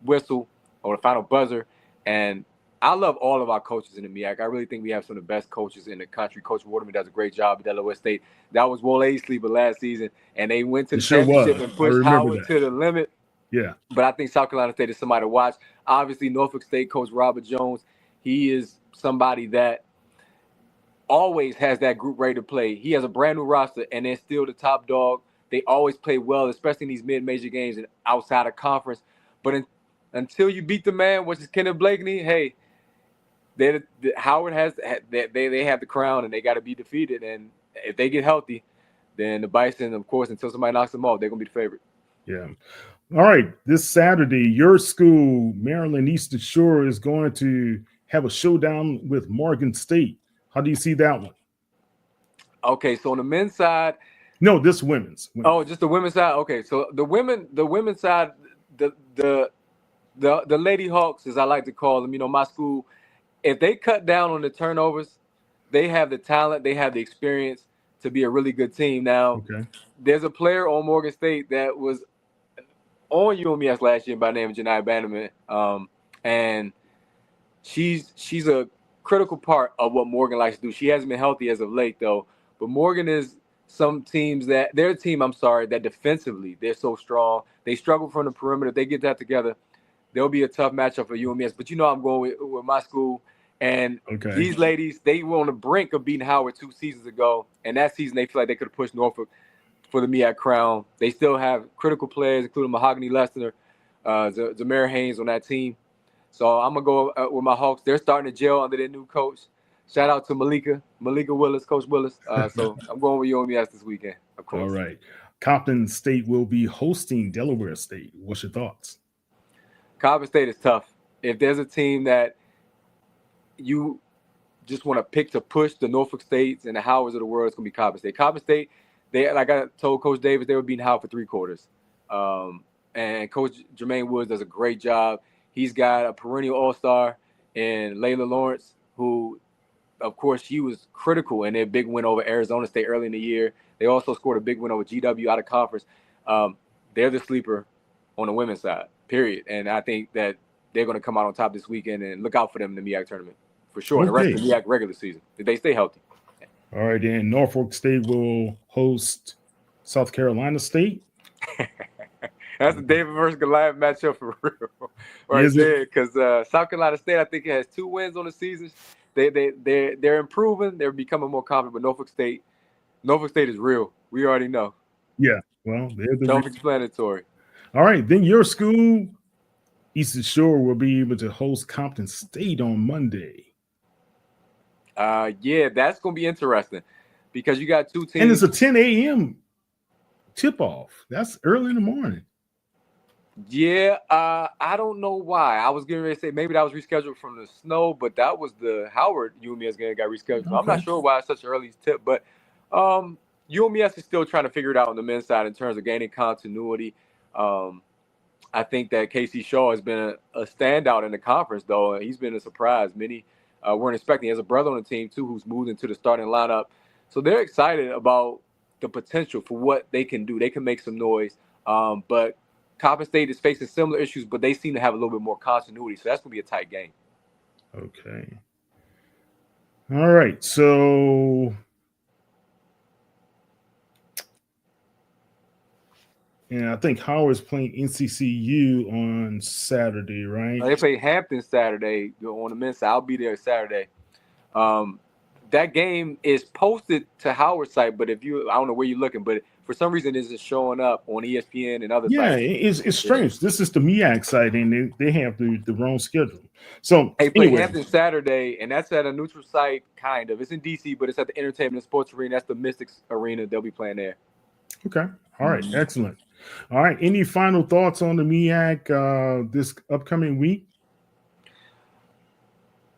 whistle or the final buzzer. And I love all of our coaches in the MEAC. I really think we have some of the best coaches in the country. Coach Waterman does a great job at Delaware State. That was Will sleeper last season, and they went to the championship and pushed Howard to the limit. Yeah. But I think South Carolina State is somebody to watch. Obviously, Norfolk State coach Robert Jones, he is somebody that always has that group ready to play. He has a brand new roster, and they're still the top dog. They always play well, especially in these mid-major games and outside of conference. But until you beat the man, which is Kenneth Blakeney, hey, Howard they have the crown, and they got to be defeated. And if they get healthy, then the Bison, of course, until somebody knocks them off, they're going to be the favorite. Yeah. All right. This Saturday, your school, Maryland Eastern Shore, is going to have a showdown with Morgan State. How do you see that one? Okay, so on the men's side. No, this women's. Oh, just the women's side. Okay, so the women's side, the Lady Hawks, as I like to call them, my school, if they cut down on the turnovers, they have the talent, they have the experience to be a really good team. Now, there's a player on Morgan State that was on UMES last year by the name of Janai Bannerman, and she's a critical part of what Morgan likes to do. She hasn't been healthy as of late, though. But Morgan is they're a team, that defensively, they're so strong. They struggle from the perimeter. If they get that together, there'll be a tough matchup for UMES. But I'm going with my school. And these ladies, they were on the brink of beating Howard 2 seasons ago. And that season, they feel like they could have pushed Norfolk for the MEAC crown. They still have critical players, including Mahogany Lester, Zamara Haynes on that team. So I'm going to go with my Hawks. They're starting to gel under their new coach. Shout out to Malika Willis, Coach Willis. So I'm going with UMES this weekend, of course. All right. Compton State will be hosting Delaware State. What's your thoughts? Compton State is tough. If there's a team that you just want to pick to push the Norfolk States and the Howards of the world, it's going to be Compton State. Compton State, like I told Coach Davis, they were beating Howard for 3 quarters. And Coach Jermaine Woods does a great job. He's got a perennial all-star in Layla Lawrence, who, of course, she was critical in their big win over Arizona State early in the year. They also scored a big win over GW out of conference. They're the sleeper on the women's side, period. And I think that they're going to come out on top this weekend, and look out for them in the MEAC tournament for sure. The rest of the MEAC regular season, if they stay healthy. All right, and Norfolk State will host South Carolina State. That's the David versus Goliath matchup for real, right there. Because South Carolina State, I think, has 2 wins on the season. They're improving. They're becoming more confident. But Norfolk State is real. We already know. Yeah, well, they're the self-explanatory. All right, then your school, Eastern Shore, will be able to host Compton State on Monday. Yeah, that's going to be interesting because you got 2 teams. And it's a 10 a.m. tip-off. That's early in the morning. Yeah, I don't know why. I was getting ready to say maybe that was rescheduled from the snow, but that was the Howard UMES game that got rescheduled. So I'm not sure why it's such an early tip, but UMES is still trying to figure it out on the men's side in terms of gaining continuity. I think that Casey Shaw has been a standout in the conference, though. He's been a surprise. Many weren't expecting. He has a brother on the team, too, who's moved into the starting lineup. So they're excited about the potential for what they can do. They can make some noise, but Compton State is facing similar issues, but they seem to have a little bit more continuity. So that's going to be a tight game. Okay. All right. So And I think Howard's playing NCCU on Saturday, right? They play Hampton Saturday on the men's side. I'll be there Saturday. That game is posted to Howard's site, but I don't know where you're looking, but for some reason it's just showing up on ESPN and other Yeah, sites. it's strange. This is the MEAC site, and they have the wrong schedule. So They play anyway, Hampton Saturday, and that's at a neutral site, kind of. It's in DC, but it's at the Entertainment and Sports Arena. That's the Mystics Arena. They'll be playing there. Okay. All right. Excellent. All right. Any final thoughts on the MEAC this upcoming week?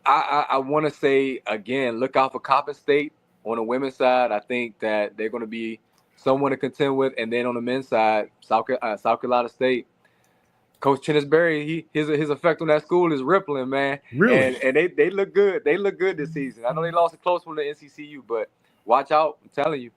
I want to say, again, look out for Coppin State on the women's side. I think that they're going to be someone to contend with. And then on the men's side, South Carolina State. Coach Chennis Berry, his effect on that school is rippling, man. Really? And they look good. They look good this season. I know they lost a close one to NCCU, but watch out. I'm telling you.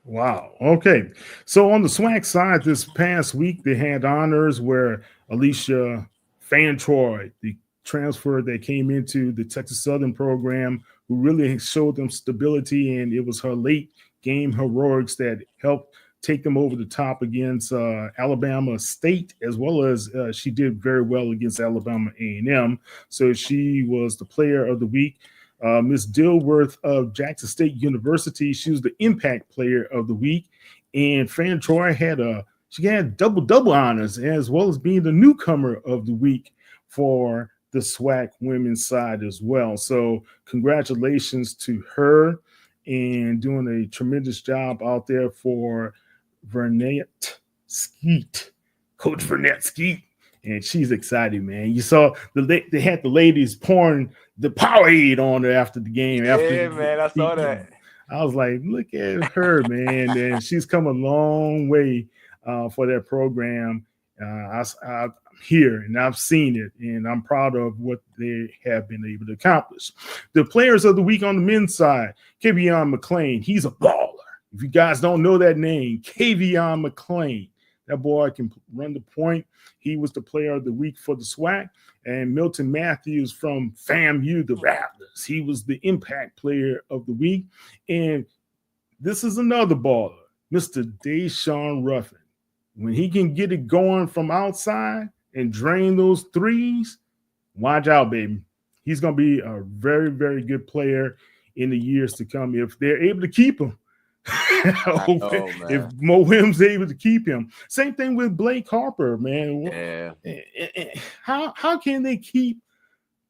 Wow. Okay. So on the SWAC side, this past week, they had honors where Alicia Fantroy, the transfer that came into the Texas Southern program, who really showed them stability, and it was her late game heroics that helped take them over the top against Alabama State, as well as she did very well against Alabama A&M. So she was the player of the week. Miss Dilworth of Jackson State University, she was the impact player of the week. And Fan Troy had double honors, as well as being the newcomer of the week for the SWAC women's side as well. So congratulations to her, and doing a tremendous job out there for Vernette Skeet, Coach Vernette Skeet. And she's excited, man. You saw they had the ladies pouring the Powerade on her after the game. Man, I saw that. I was like, look at her, man. And she's come a long way for that program. I'm here and I've seen it, and I'm proud of what they have been able to accomplish. The players of the week on the men's side, Kavion McClain. He's a baller. If you guys don't know that name, Kavion McClain. That boy can run the point. He was the player of the week for the SWAC. And Milton Matthews from FAMU, the Raptors. He was the impact player of the week. And this is another baller, Mr. Deshaun Ruffin. When he can get it going from outside and drain those threes, watch out, baby. He's going to be a very, very good player in the years to come if they're able to keep him. If Mo Williams able to keep him. Same thing with Blake Harper, man. Yeah. How can they keep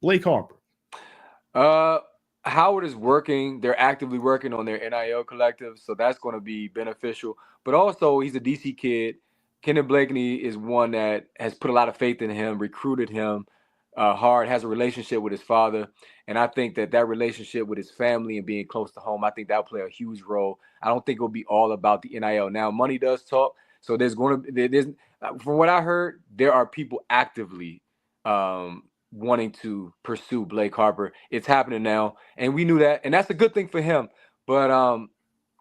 Blake Harper? Howard is working. They're actively working on their NIL collective, so that's going to be beneficial. But also, he's a DC kid. Kenneth Blakeney is one that has put a lot of faith in him, recruited him hard, has a relationship with his father. And I think that relationship with his family and being close to home, I think that'll play a huge role. I don't think it'll be all about the NIL. Now, money does talk. So there's from what I heard, there are people actively wanting to pursue Blake Harper. It's happening now. And we knew that. And that's a good thing for him. But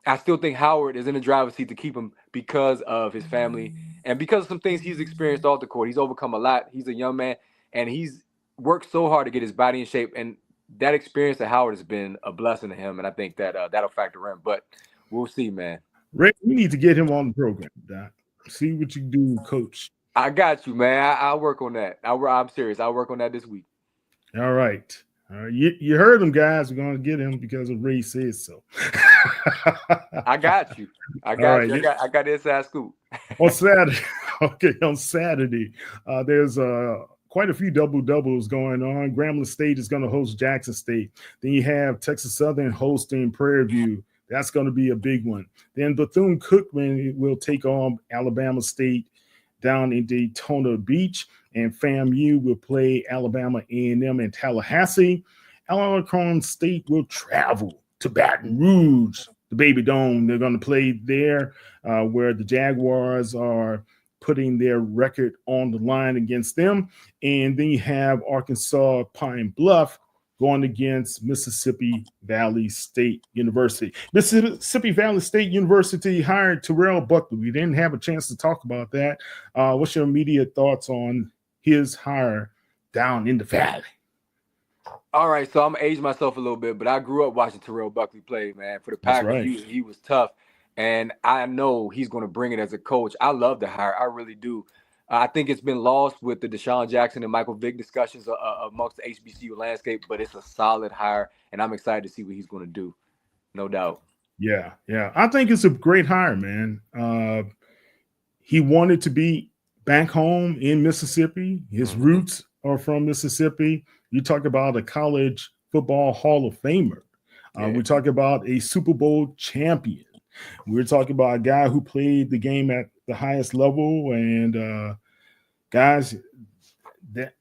I still think Howard is in the driver's seat to keep him because of his family and because of some things he's experienced off the court. He's overcome a lot. He's a young man, and he's worked so hard to get his body in shape. And that experience at Howard has been a blessing to him. And I think that that'll factor in. But we'll see, man. Ray, we need to get him on the program, Doc. See what you do, Coach. I got you, man. I'll work on that. I'm serious. I'll work on that this week. All right. You heard him, guys. We're going to get him because of Ray says so. I got you. I got you. I got the inside scoop. On Saturday, there's quite a few double-doubles going on. Grambling State is going to host Jackson State. Then you have Texas Southern hosting Prairie View. That's going to be a big one. Then Bethune-Cookman will take on Alabama State down in Daytona Beach, and FAMU will play Alabama A&M in Tallahassee. Alcorn State will travel to Baton Rouge, the Baby Dome. They're going to play there where the Jaguars are putting their record on the line against them. And then you have Arkansas Pine Bluff going against Mississippi Valley State University. Mississippi Valley State University hired Terrell Buckley. We didn't have a chance to talk about that. What's your immediate thoughts on his hire down in the Valley? All right, so I'm going to age myself a little bit, but I grew up watching Terrell Buckley play, man. For the Packers, he was tough. and I know he's going to bring it as a coach. I love the hire. I really do. I think it's been lost with the Deshaun Jackson and Michael Vick discussions amongst the HBCU landscape, but it's a solid hire, and I'm excited to see what he's going to do. No doubt. Yeah. I think it's a great hire, man. He wanted to be back home in Mississippi. His roots are from Mississippi. You talk about a college football Hall of Famer. We talk about a Super Bowl champion. We're talking about a guy who played the game at the highest level. And guys, that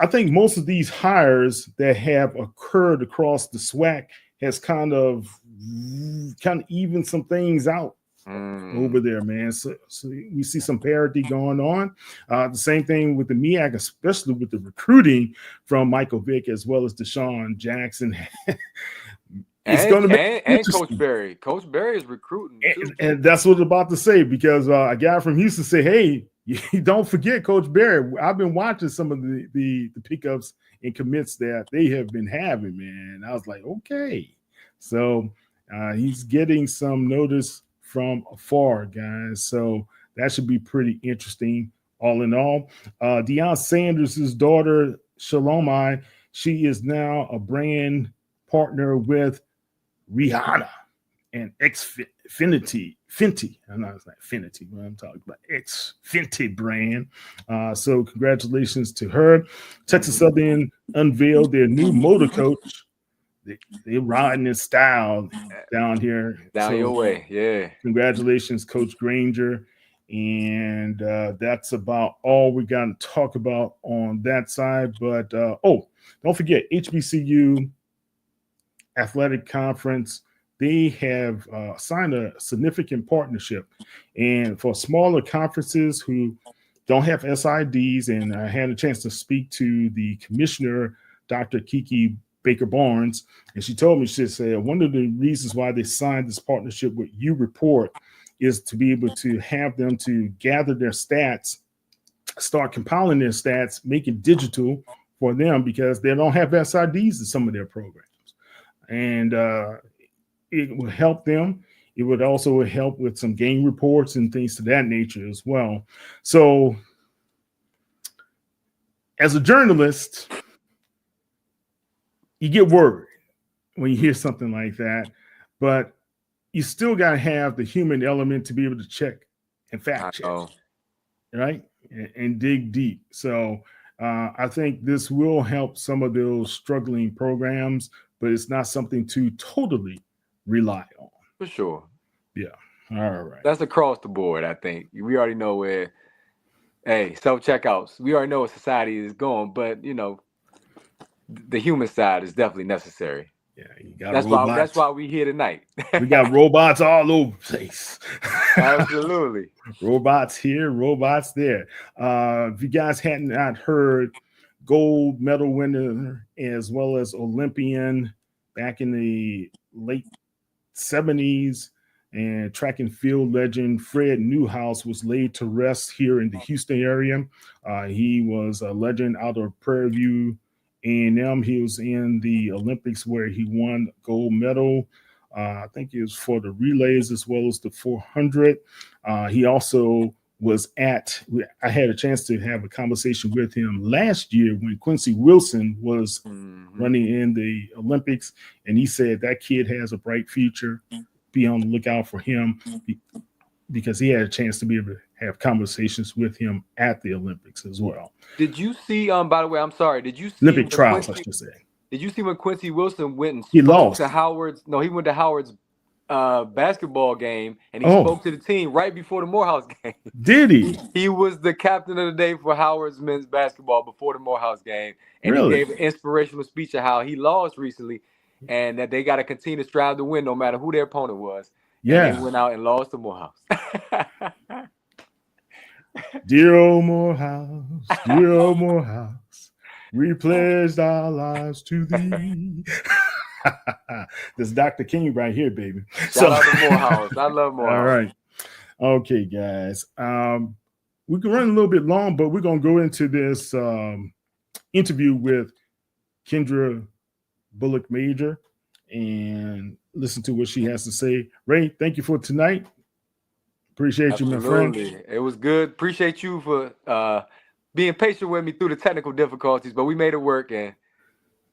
I think most of these hires that have occurred across the SWAC has kind of evened some things out over there, man. So we see some parity going on. The same thing with the MEAC, especially with the recruiting from Michael Vick as well as Deshaun Jackson. It's going to be and Coach Berry. Coach Berry is recruiting too. And that's what I'm about to say, because a guy from Houston said, "Hey, you don't forget Coach Berry." I've been watching some of the pickups and commits that they have been having, man. I was like, okay, so he's getting some notice from afar, guys. So that should be pretty interesting. All in all, Deion Sanders' daughter Shalomai, she is now a brand partner with Rihanna and Fenty. I know it's not Fenty, but I'm talking about Fenty brand. So congratulations to her. Texas Southern unveiled their new motor coach. They're riding in style down here. Down your way, yeah. Congratulations, Coach Granger. And that's about all we got to talk about on that side. But, don't forget, HBCU Athletic Conference, they have signed a significant partnership. And for smaller conferences who don't have SIDs, and I had a chance to speak to the commissioner, Dr. Kiki Baker Barnes, and she told me, she said, one of the reasons why they signed this partnership with U Report is to be able to have them to gather their stats, start compiling their stats, make it digital for them, because they don't have SIDs in some of their programs. And it will help them. It would also help with some game reports and things to that nature as well. So as a journalist, you get worried when you hear something like that, but you still got to have the human element to be able to check and fact check, right? And dig deep. So I think this will help some of those struggling programs, but it's not something to totally rely on. For sure. Yeah. All right. That's across the board, I think. We already know where, self-checkouts. We already know where society is going, but, the human side is definitely necessary. Yeah, you got that's why we here tonight. We got robots all over the place. Absolutely. Robots here, robots there. If you guys hadn't not heard, gold medal winner as well as Olympian back in the late 70s, and track and field legend Fred Newhouse was laid to rest here in the Houston area. He was a legend out of Prairie View A&M. He was in the Olympics where he won gold medal. I think it was for the relays as well as the 400. He also was I had a chance to have a conversation with him last year when Quincy Wilson was running in the Olympics, and he said that kid has a bright future. Be on the lookout for him, because he had a chance to be able to have conversations with him at the Olympics as well. Did you see, by the way, I'm sorry, did you see Olympic trials, I should say. Did you see when Quincy Wilson went and he lost to Howard's? No, he went to Howard's basketball game, and he spoke to the team right before the Morehouse game. Did he? He was the captain of the day for Howard's men's basketball before the Morehouse game, and he gave an inspirational speech of how he lost recently, and that they got to continue to strive to win no matter who their opponent was. Yeah, and they went out and lost to Morehouse. Dear old Morehouse, dear old Morehouse, we pledged our lives to thee. This is Dr. King right here, baby. Shout out to Morehouse. I love Morehouse. All right. Okay, guys. We can run a little bit long, but we're going to go into this interview with Kendra Bullock Major and listen to what she has to say. Ray, thank you for tonight. Appreciate you, my friend. Absolutely. It was good. Appreciate you for being patient with me through the technical difficulties, but we made it work. And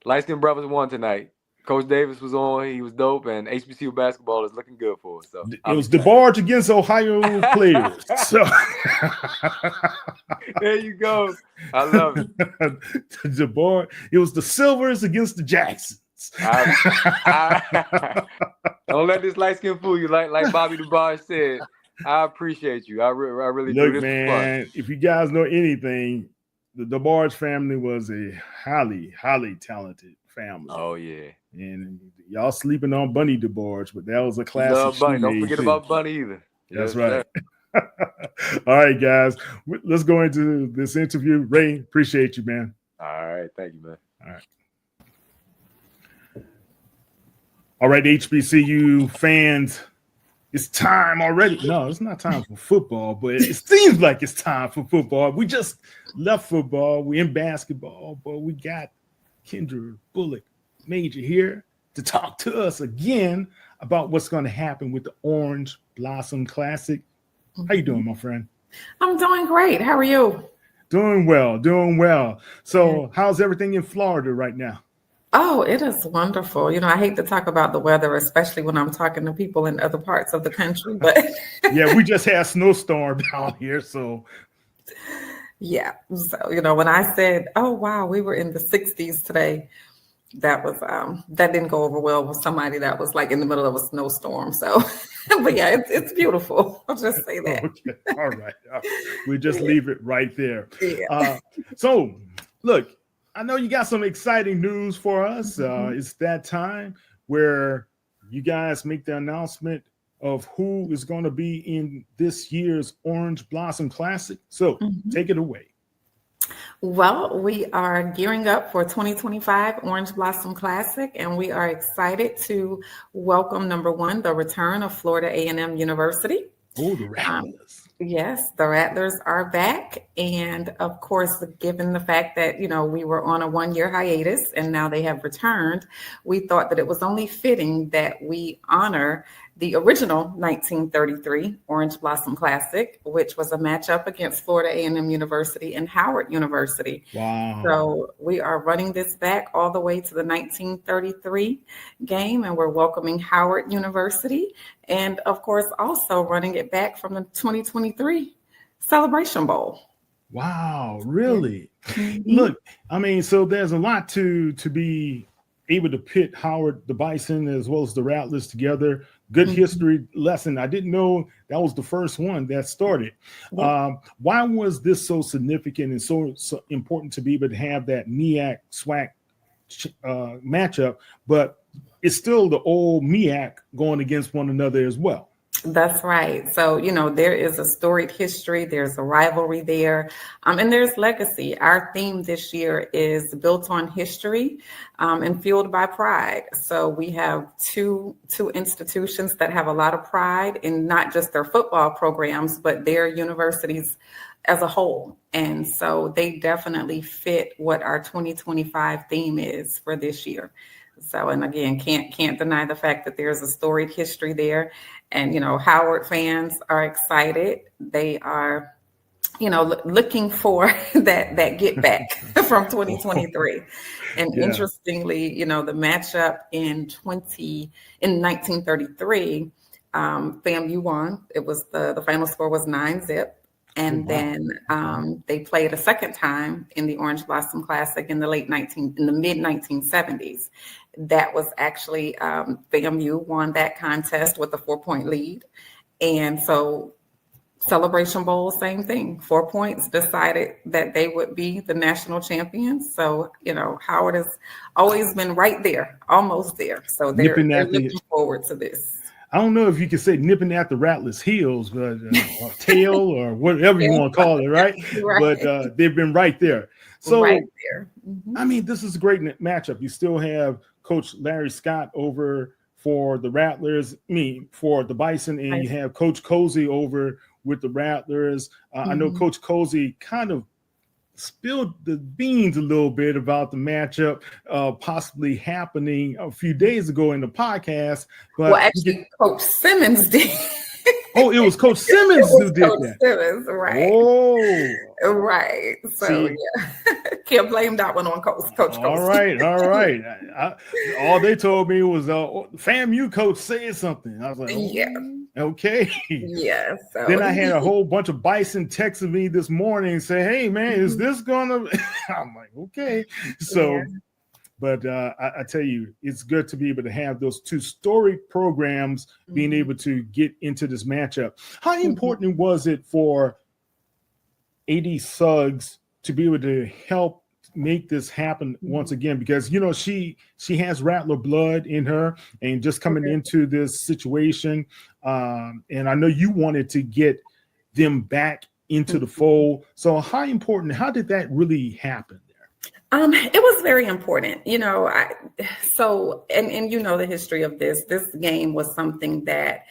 Light Skin Brothers won tonight. Coach Davis was on. He was dope, and HBCU basketball is looking good for us. So it was DeBarge against Ohio players. So there you go. I love it. DeBarge. It was the Silvers against the Jacksons. Don't let this light skin fool you. Like Bobby DeBarge said, I appreciate you. I really do. Look, man, if you guys know anything, the DeBarge family was a highly, highly talented family. Oh yeah. And y'all sleeping on Bunny DeBarge, but that was a classic. Love Bunny. Don't forget about Bunny either. That's right. All right, guys. Let's go into this interview. Ray, appreciate you, man. All right. Thank you, man. All right. All right, HBCU fans. It's time already. No, it's not time for football, but it seems like it's time for football. We just left football. We're in basketball, but we got Kendra Bullock Major here to talk to us again about what's going to happen with the Orange Blossom Classic. How you doing, my friend? I'm doing great. How are you? Doing well, doing well. So how's everything in Florida right now? Oh, it is wonderful. You know, I hate to talk about the weather, especially when I'm talking to people in other parts of the country, but yeah, we just had a snowstorm down here, so yeah. So, you know, when I said, oh wow, we were in the 60s today, that was that didn't go over well with somebody that was like in the middle of a snowstorm. So but yeah, it's beautiful. I'll just say that. Okay. All right. We just leave it right there. Yeah. So look, I know you got some exciting news for us. It's that time where you guys make the announcement of who is going to be in this year's Orange Blossom Classic. So take it away. Well, we are gearing up for 2025 Orange Blossom Classic, and we are excited to welcome, number one, the return of Florida A&M University. Oh, the Rattlers. Yes, the Rattlers are back. And of course, given the fact that, you know, we were on a one-year hiatus and now they have returned, we thought that it was only fitting that we honor the original 1933 Orange Blossom Classic, which was a matchup against Florida A&M University and Howard University. Wow. So we are running this back all the way to the 1933 game, and we're welcoming Howard University. And of course, also running it back from the 2023 Celebration Bowl. Wow, really? Look, I mean, so there's a lot to be able to pit Howard, the Bison, as well as the Rattlers together. Good history lesson. I didn't know that was the first one that started. Why was this so significant and so important to be able to have that MEAC-SWAC matchup, but it's still the old MEAC going against one another as well? That's right. So, you know, there is a storied history, there's a rivalry there, and there's legacy. Our theme this year is built on history and fueled by pride. So we have two institutions that have a lot of pride in not just their football programs, but their universities as a whole. And so they definitely fit what our 2025 theme is for this year. So, and again, can't deny the fact that there's a storied history there. And, you know, Howard fans are excited. They are, you know, looking for that get back from 2023. And interestingly, you know, the matchup in 1933, FAMU won. It was the final score was 9-0. And then they played a second time in the Orange Blossom Classic in the mid 1970s. That was actually FAMU won that contest with a 4-point lead. And so Celebration Bowl, same thing. 4 points, decided that they would be the national champions. So, you know, Howard has always been right there, almost there. So they're looking forward to this. I don't know if you can say nipping at the Rattlers' heels, but or tail or whatever you want to call it, right? But they've been right there. So, right there. I mean, this is a great matchup. You still have Coach Larry Scott over for the Rattlers, for the Bison, and you have Coach Cozy over with the Rattlers. I know Coach Cozy kind of spilled the beans a little bit about the matchup possibly happening a few days ago in the podcast. But well, actually, Coach Simmons did. Oh, it was Coach Simmons who did Coach that. Simmons, right? Oh, right. So see, yeah, can't blame that one on Coach. all right. All they told me was, FAMU coach said something. I was like, Yeah. okay. Yeah. So Then I had a whole bunch of Bison texting me this morning and say, hey, man, is this gonna? I'm like, okay. So, but I tell you, it's good to be able to have those two story programs being able to get into this matchup. How important was it for AD Suggs to be able to help make this happen once again? Because she has Rattler blood in her, and just coming into this situation, and I know you wanted to get them back into the fold. So how did that really happen? It was very important, and the history of this game was something that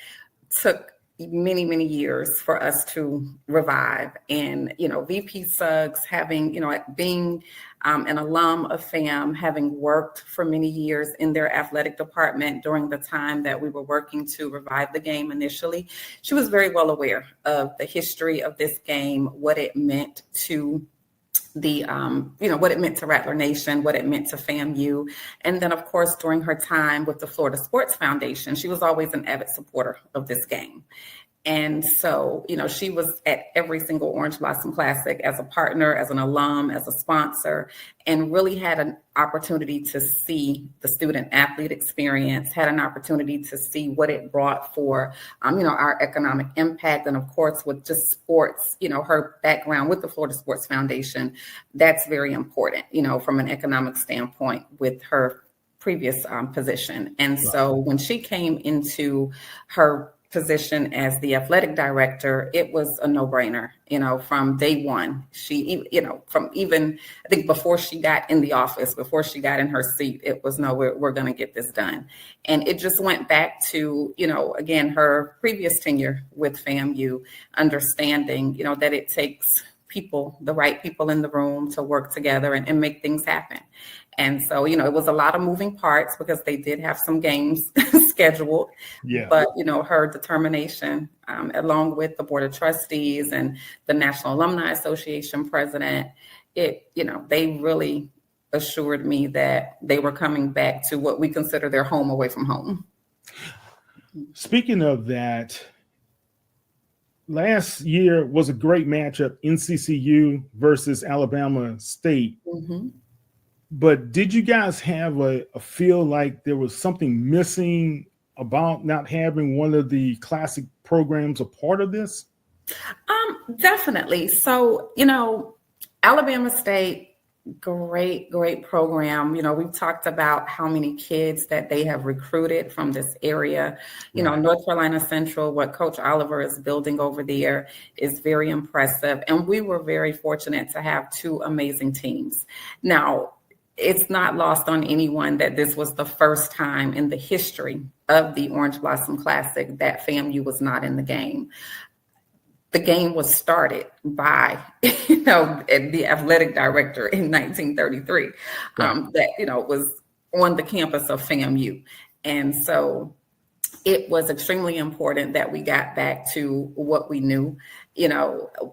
took many, many years for us to revive. And, VP Suggs having, being an alum of FAM, having worked for many years in their athletic department during the time that we were working to revive the game initially, she was very well aware of the history of this game, what it meant to what it meant to Rattler Nation, what it meant to FAMU. And then, of course, during her time with the Florida Sports Foundation, she was always an avid supporter of this game. And so, she was at every single Orange Blossom Classic as a partner, as an alum, as a sponsor, and really had an opportunity to see the student athlete experience, had an opportunity to see what it brought for, our economic impact. And of course, with just sports, her background with the Florida Sports Foundation, that's very important, from an economic standpoint with her previous position. And so when she came into her position as the athletic director, it was a no-brainer, from day one. She, from even, I think before she got in the office, before she got in her seat, it was, no, we're going to get this done. And it just went back to, again, her previous tenure with FAMU, understanding, that it takes people, the right people in the room to work together and make things happen. And so, it was a lot of moving parts because they did have some games scheduled. Yeah. But, her determination, along with the Board of Trustees and the National Alumni Association president, they really assured me that they were coming back to what we consider their home away from home. Speaking of that, last year was a great matchup, NCCU versus Alabama State. But did you guys have a feel like there was something missing about not having one of the classic programs a part of this? Definitely. So, Alabama State, great program. We've talked about how many kids that they have recruited from this area. North Carolina Central, what Coach Oliver is building over there is very impressive. And we were very fortunate to have two amazing teams. Now, it's not lost on anyone that this was the first time in the history of the Orange Blossom Classic that FAMU was not in the game. The game was started by, the athletic director in 1933, that, was on the campus of FAMU. And so it was extremely important that we got back to what we knew.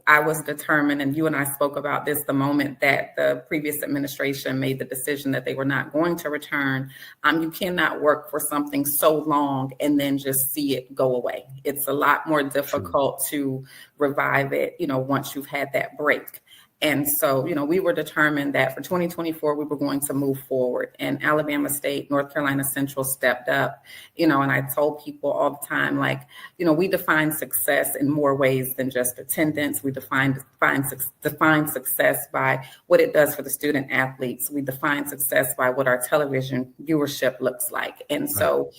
I was determined, and you and I spoke about this the moment that the previous administration made the decision that they were not going to return. You cannot work for something so long and then just see it go away. It's a lot more difficult to revive it, once you've had that break. And so, we were determined that for 2024, we were going to move forward. And Alabama State, North Carolina Central stepped up, and I told people all the time, we define success in more ways than just attendance. We define success by what it does for the student athletes. We define success by what our television viewership looks like. And so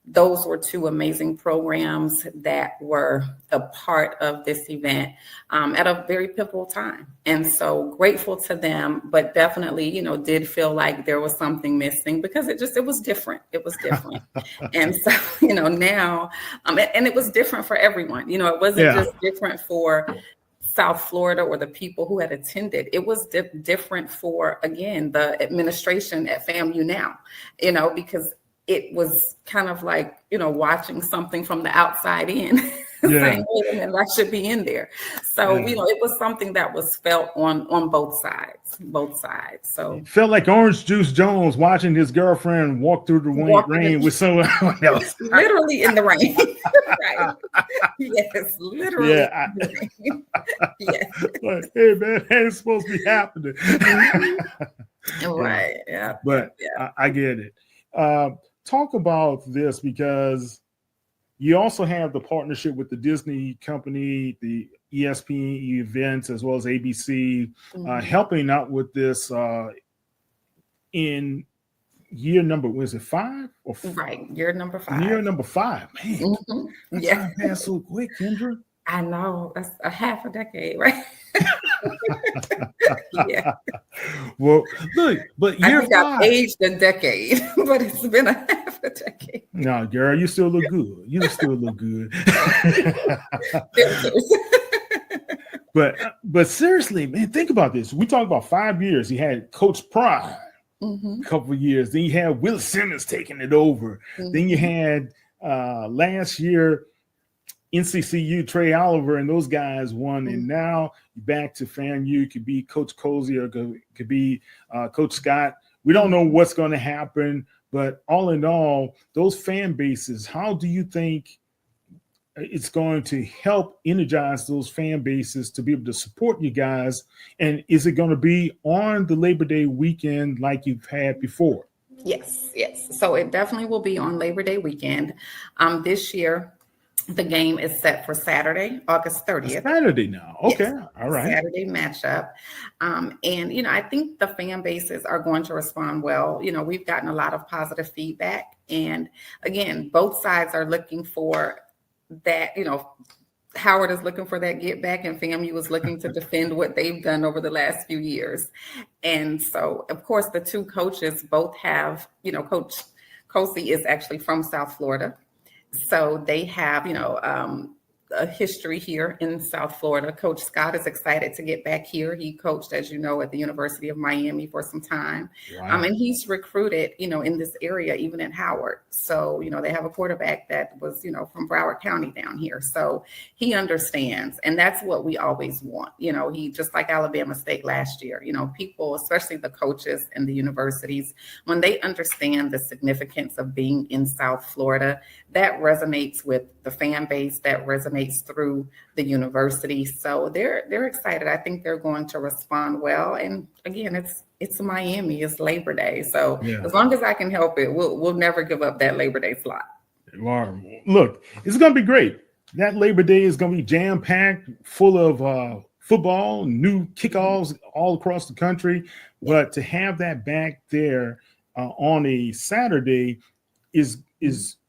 those were two amazing programs that were a part of this event at a very pivotal time. And so grateful to them, but definitely, did feel like there was something missing because it was different. It was different. And so, now, and it was different for everyone. It wasn't just different for South Florida or the people who had attended. It was different for, again, the administration at FAMU now, because it was kind of like, watching something from the outside in. saying, wait a minute, I should be in there. So, Yeah. it was something that was felt on both sides. So Felt like Orange Juice Jones watching his girlfriend walk through the rain with someone else. Literally in the rain. Right. Yes, literally Yeah. in the rain. Yes. Like, hey man, that ain't supposed to be happening. Right. Yeah. But I get it. Talk about this, because you also have the partnership with the Disney company, the ESPN events, as well as ABC, helping out with this in year number, was it 5 or 4? Right, year number 5. Year number 5, man. Yeah, time passed so quick, Kendra. I know, that's a half a decade, right? Yeah. Well, look, but year 5, I've aged a decade, but it's been a half a decade. No, girl, you still look good. You still look good. But seriously, man, think about this. We talk about 5 years. He had Coach Prime a couple of years. Then you had Will Simmons taking it over. Then you had last year NCCU, Trey Oliver, and those guys won. And now you're back to FAMU. It could be Coach Cozy or could be Coach Scott. We don't know what's going to happen. But all in all, those fan bases, how do you think it's going to help energize those fan bases to be able to support you guys? And is it going to be on the Labor Day weekend like you've had before? Yes. So it definitely will be on Labor Day weekend. This year, the game is set for Saturday, August 30th. Saturday now. Okay. Yes. All right. Saturday matchup. And, I think the fan bases are going to respond well. We've gotten a lot of positive feedback. And again, both sides are looking for that, Howard is looking for that get back, and FAMU is looking to defend what they've done over the last few years. And so, of course, the two coaches both have, Coach Cozy is actually from South Florida. So they have, a history here in South Florida. Coach Scott is excited to get back here. He coached, as you know, at the University of Miami for some time. Wow. And he's recruited, in this area, even at Howard. So, they have a quarterback that was, from Broward County down here. So he understands. And that's what we always want. He, just like Alabama State last year, people, especially the coaches and the universities, when they understand the significance of being in South Florida, that resonates with the fan base, that resonates through the university. So they're excited. I think they're going to respond well. And again, it's Miami, it's Labor Day. So as long as I can help it, we'll never give up that Labor Day slot. Look, it's going to be great. That Labor Day is going to be jam-packed, full of football, new kickoffs all across the country. But to have that back there on a Saturday is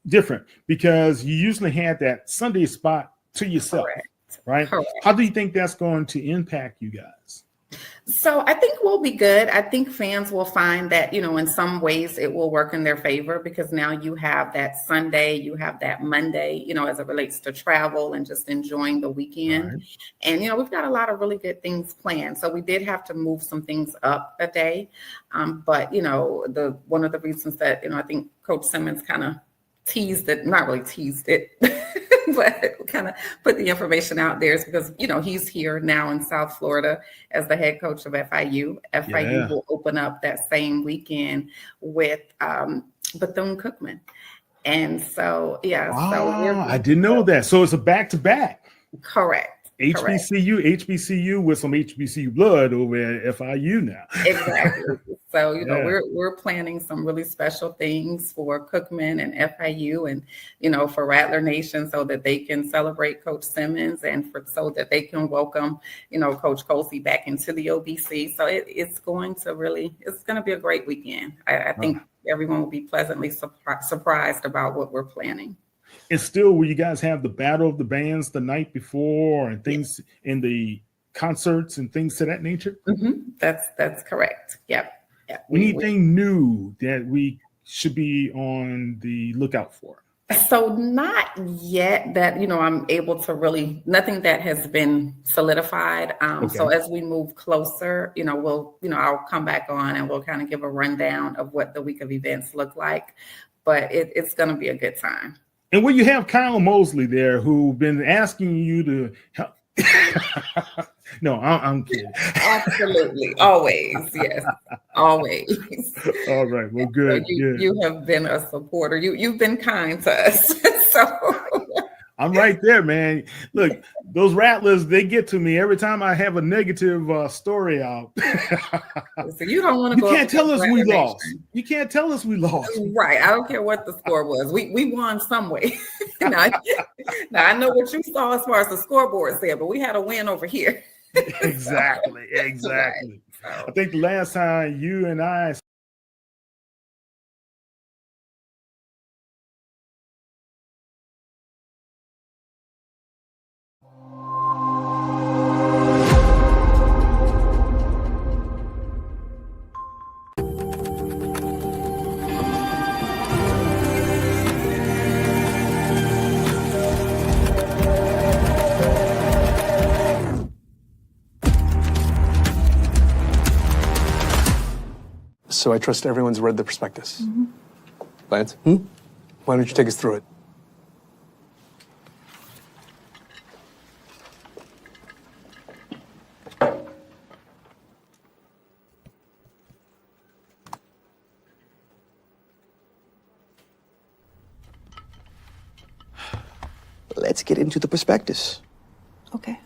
different, because you usually had that Sunday spot to yourself. Correct. Right? Correct. How do you think that's going to impact you guys? So I think we'll be good. I think fans will find that, in some ways it will work in their favor, because now you have that Sunday, you have that Monday, as it relates to travel and just enjoying the weekend. Right. And, we've got a lot of really good things planned. So we did have to move some things up a day. But, one of the reasons that, I think Coach Simmons kind of teased it, not really teased it, but kind of put the information out there is because, he's here now in South Florida as the head coach of FIU. FIU will open up that same weekend with Bethune-Cookman. And so, I didn't know that. So it's a back-to-back. Correct. HBCU with some HBCU blood over at FIU now. Exactly. So, we're planning some really special things for Cookman and FIU and, for Rattler Nation, so that they can celebrate Coach Simmons and so that they can welcome, Coach Cozy back into the OBC. So it's going to be a great weekend. I think everyone will be pleasantly surprised about what we're planning. And still, will you guys have the Battle of the Bands the night before and things in the concerts and things to that nature? Mm-hmm. That's correct. Yep. Anything new that we should be on the lookout for? So not yet that, I'm able to really, nothing that has been solidified. So as we move closer, I'll come back on and we'll kind of give a rundown of what the week of events look like. But it's going to be a good time. And when you have Kyle Mosley there, who's been asking you to help. No, I'm kidding. Absolutely. Always. Yes. Always. All right. Well, good. So you have been a supporter. You've been kind to us. So I'm right there, man. Look, those Rattlers, they get to me every time I have a negative story out. So you don't want to go. You can't tell us we lost. You can't tell us we lost. Right. I don't care what the score was. We won some way. now I know what you saw as far as the scoreboard said, but we had a win over here. Exactly. Right. So. I think the last time you and I So I trust everyone's read the prospectus. Mm-hmm. Lance? Why don't you take us through it? Let's get into the prospectus. Okay.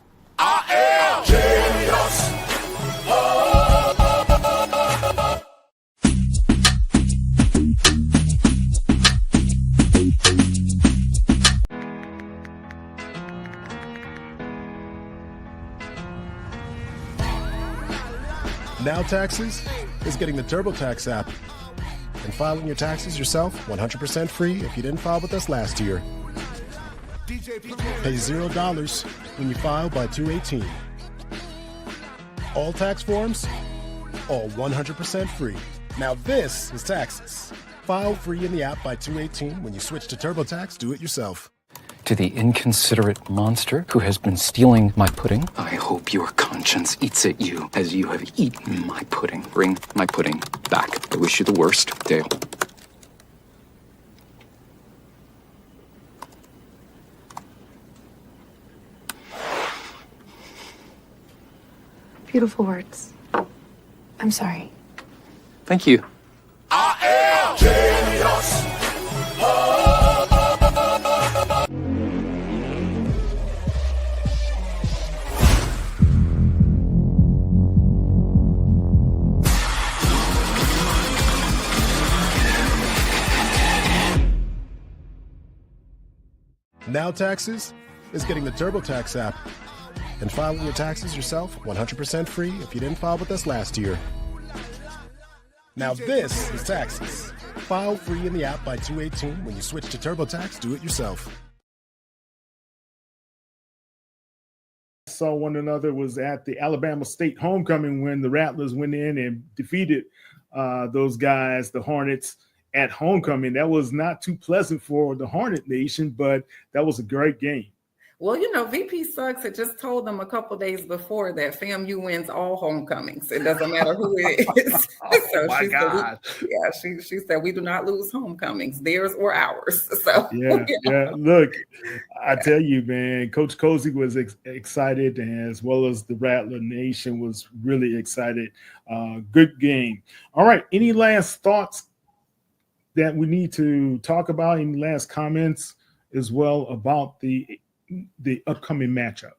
Now Taxes is getting the TurboTax app and filing your taxes yourself 100% free if you didn't file with us last year. Pay $0 when you file by 2/18. All tax forms, all 100% free. Now this is Taxes. File free in the app by 2/18. When you switch to TurboTax, do it yourself. To the inconsiderate monster who has been stealing my pudding, I hope your conscience eats at you as you have eaten my pudding. Bring my pudding back. I wish you the worst, Dale. Beautiful words. I'm sorry. Thank you. Now Taxes is getting the TurboTax app and filing your taxes yourself 100% free if you didn't file with us last year. Now this is Taxes. File free in the app by 2/18. When you switch to TurboTax, do it yourself. Saw one another was at the Alabama State homecoming when the Rattlers went in and defeated those guys, the Hornets, at homecoming. That was not too pleasant for the Hornet Nation, but that was a great game. Well, VP Suggs had just told them a couple days before that FAMU wins all homecomings. It doesn't matter who it is. So my God. She said we do not lose homecomings, theirs or ours. So yeah. Look, I tell you, man, Coach Cozy was excited, as well as the Rattler Nation was really excited. Good game. All right. Any last thoughts that we need to talk about? Any last comments as well about the upcoming matchup?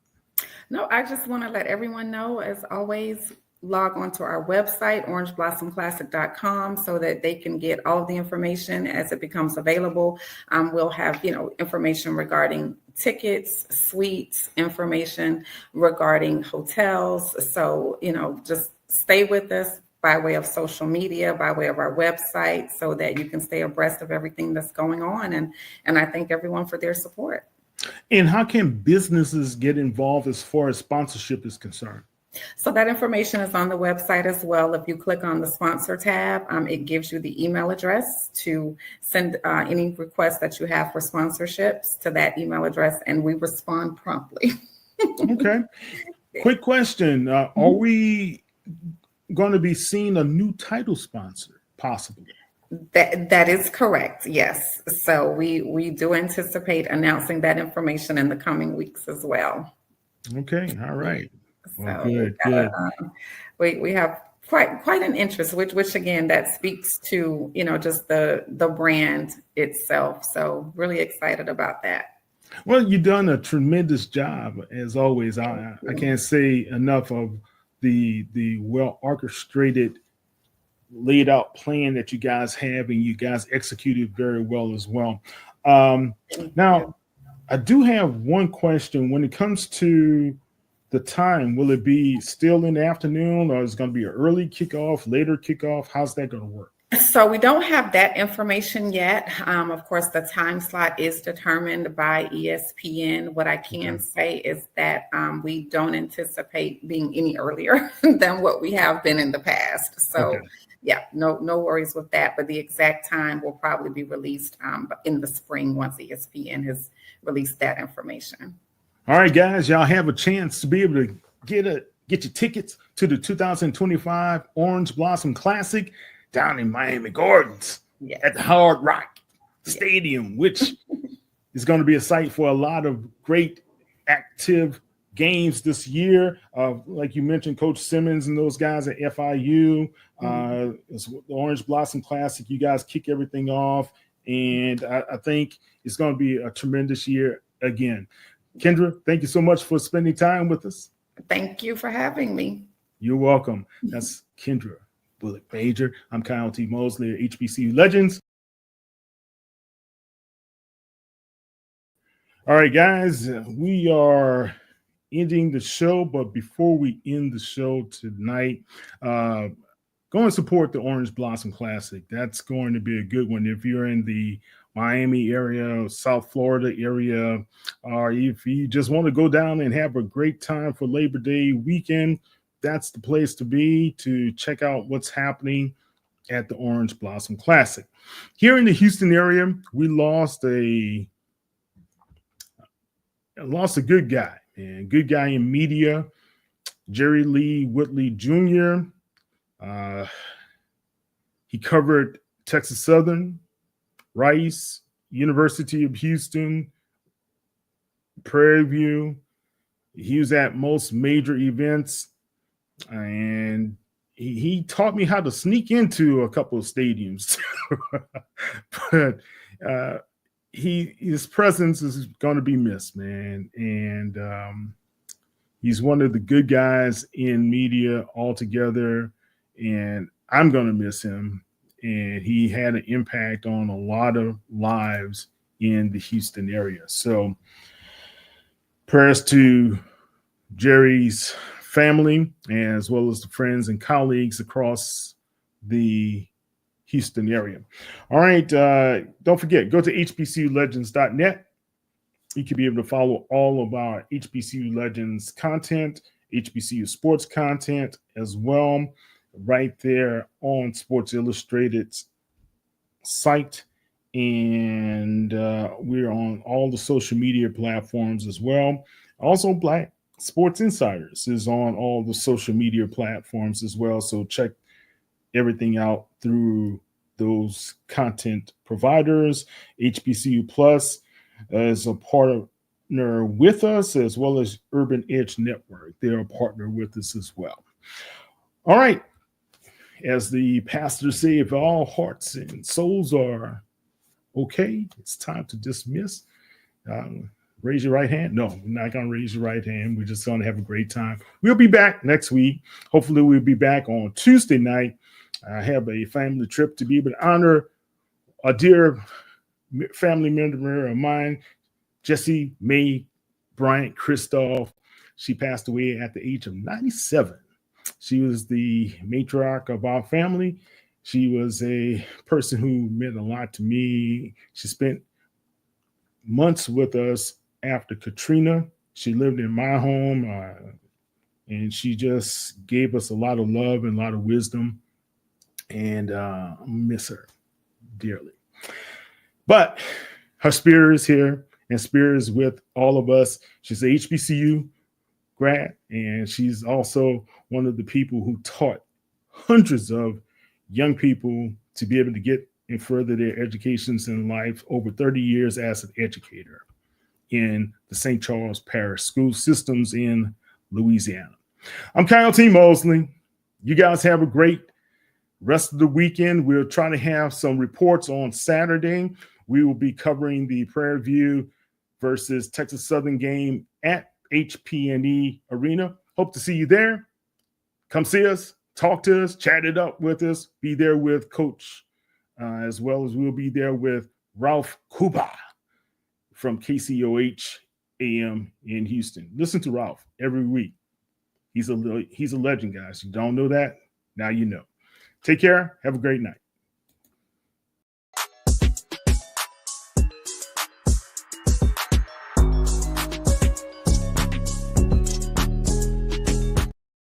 No, I just want to let everyone know, as always, log on to our website, orangeblossomclassic.com, so that they can get all of the information as it becomes available. We'll have, information regarding tickets, suites, information regarding hotels. So, just stay with us by way of social media, by way of our website, so that you can stay abreast of everything that's going on. And I thank everyone for their support. And how can businesses get involved as far as sponsorship is concerned? So that information is on the website as well. If you click on the sponsor tab, it gives you the email address to send any requests that you have for sponsorships to that email address, and we respond promptly. Okay. Quick question. Are we going to be seeing a new title sponsor, possibly? That is correct. Yes. So we do anticipate announcing that information in the coming weeks as well. Okay. All right. Well, So good. we Good. we have quite an interest, which again, that speaks to, just the brand itself. So really excited about that. Well, you've done a tremendous job as always. I can't say enough of the well orchestrated, laid out plan that you guys have, and you guys executed very well as well. Now, I do have one question. When it comes to the time, will it be still in the afternoon, or is it going to be an early kickoff, later kickoff? How's that going to work? So we don't have that information yet. Of course, the time slot is determined by ESPN. What I can say is that we don't anticipate being any earlier than what we have been in the past. So yeah, no worries with that. But the exact time will probably be released in the spring once ESPN has released that information. All right, guys, y'all have a chance to be able to get your tickets to the 2025 Orange Blossom Classic down in Miami Gardens at the Hard Rock Stadium, which is going to be a site for a lot of great active games this year. Like you mentioned, Coach Simmons and those guys at FIU. It's the Orange Blossom Classic. You guys kick everything off, and I think it's going to be a tremendous year again. Kendra, thank you so much for spending time with us. Thank you for having me. You're welcome. That's Kendra Bullock Major. I'm Kyle T. Mosley at HBCU Legends. All right, guys, we are ending the show, but before we end the show tonight, go and support the Orange Blossom Classic. That's going to be a good one. If you're in the Miami area, South Florida area, or if you just want to go down and have a great time for Labor Day weekend, that's the place to be to check out what's happening at the Orange Blossom Classic. Here in the Houston area, we lost a good guy, man. Good guy in media, Jerry Lee Whitley Jr. He covered Texas Southern, Rice, University of Houston, Prairie View. He was at most major events, and he taught me how to sneak into a couple of stadiums. But his presence is going to be missed, man. And he's one of the good guys in media altogether, and I'm going to miss him. And he had an impact on a lot of lives in the Houston area. So prayers to Jerry's family, as well as the friends and colleagues across the Houston area. All right. Don't forget, go to hbculegends.net. You can be able to follow all of our HBCU Legends content, HBCU sports content as well, right there on Sports Illustrated's site. And we're on all the social media platforms as well. Also, Black Sports Insiders is on all the social media platforms as well. So check everything out through those content providers. HBCU Plus is a partner with us, as well as Urban Edge Network. They're a partner with us as well. All right. As the pastors say, if all hearts and souls are okay, it's time to dismiss. Raise your right hand. No, we're not going to raise your right hand. We're just going to have a great time. We'll be back next week. Hopefully, we'll be back on Tuesday night. I have a family trip to be able to honor a dear family member of mine, Jessie Mae Bryant Christoph. She passed away at the age of 97. She was the matriarch of our family. She was a person who meant a lot to me. She spent months with us after Katrina. She lived in my home, and she just gave us a lot of love and a lot of wisdom. And I miss her dearly. But her spirit is here, and spirit is with all of us. She's a HBCU grad, and she's also one of the people who taught hundreds of young people to be able to get and further their educations in life over 30 years as an educator in the St. Charles Parish school systems in Louisiana. I'm Kyle T. Mosley. You guys have a great rest of the weekend. We're trying to have some reports on Saturday. We will be covering the Prairie View versus Texas Southern game at HP&E Arena. Hope to see you there. Come see us, talk to us, chat it up with us. Be there with Coach, as well as we'll be there with Ralph Kuba from KCOH AM in Houston. Listen to Ralph every week. He's a legend, guys. You don't know that? Now you know. Take care. Have a great night.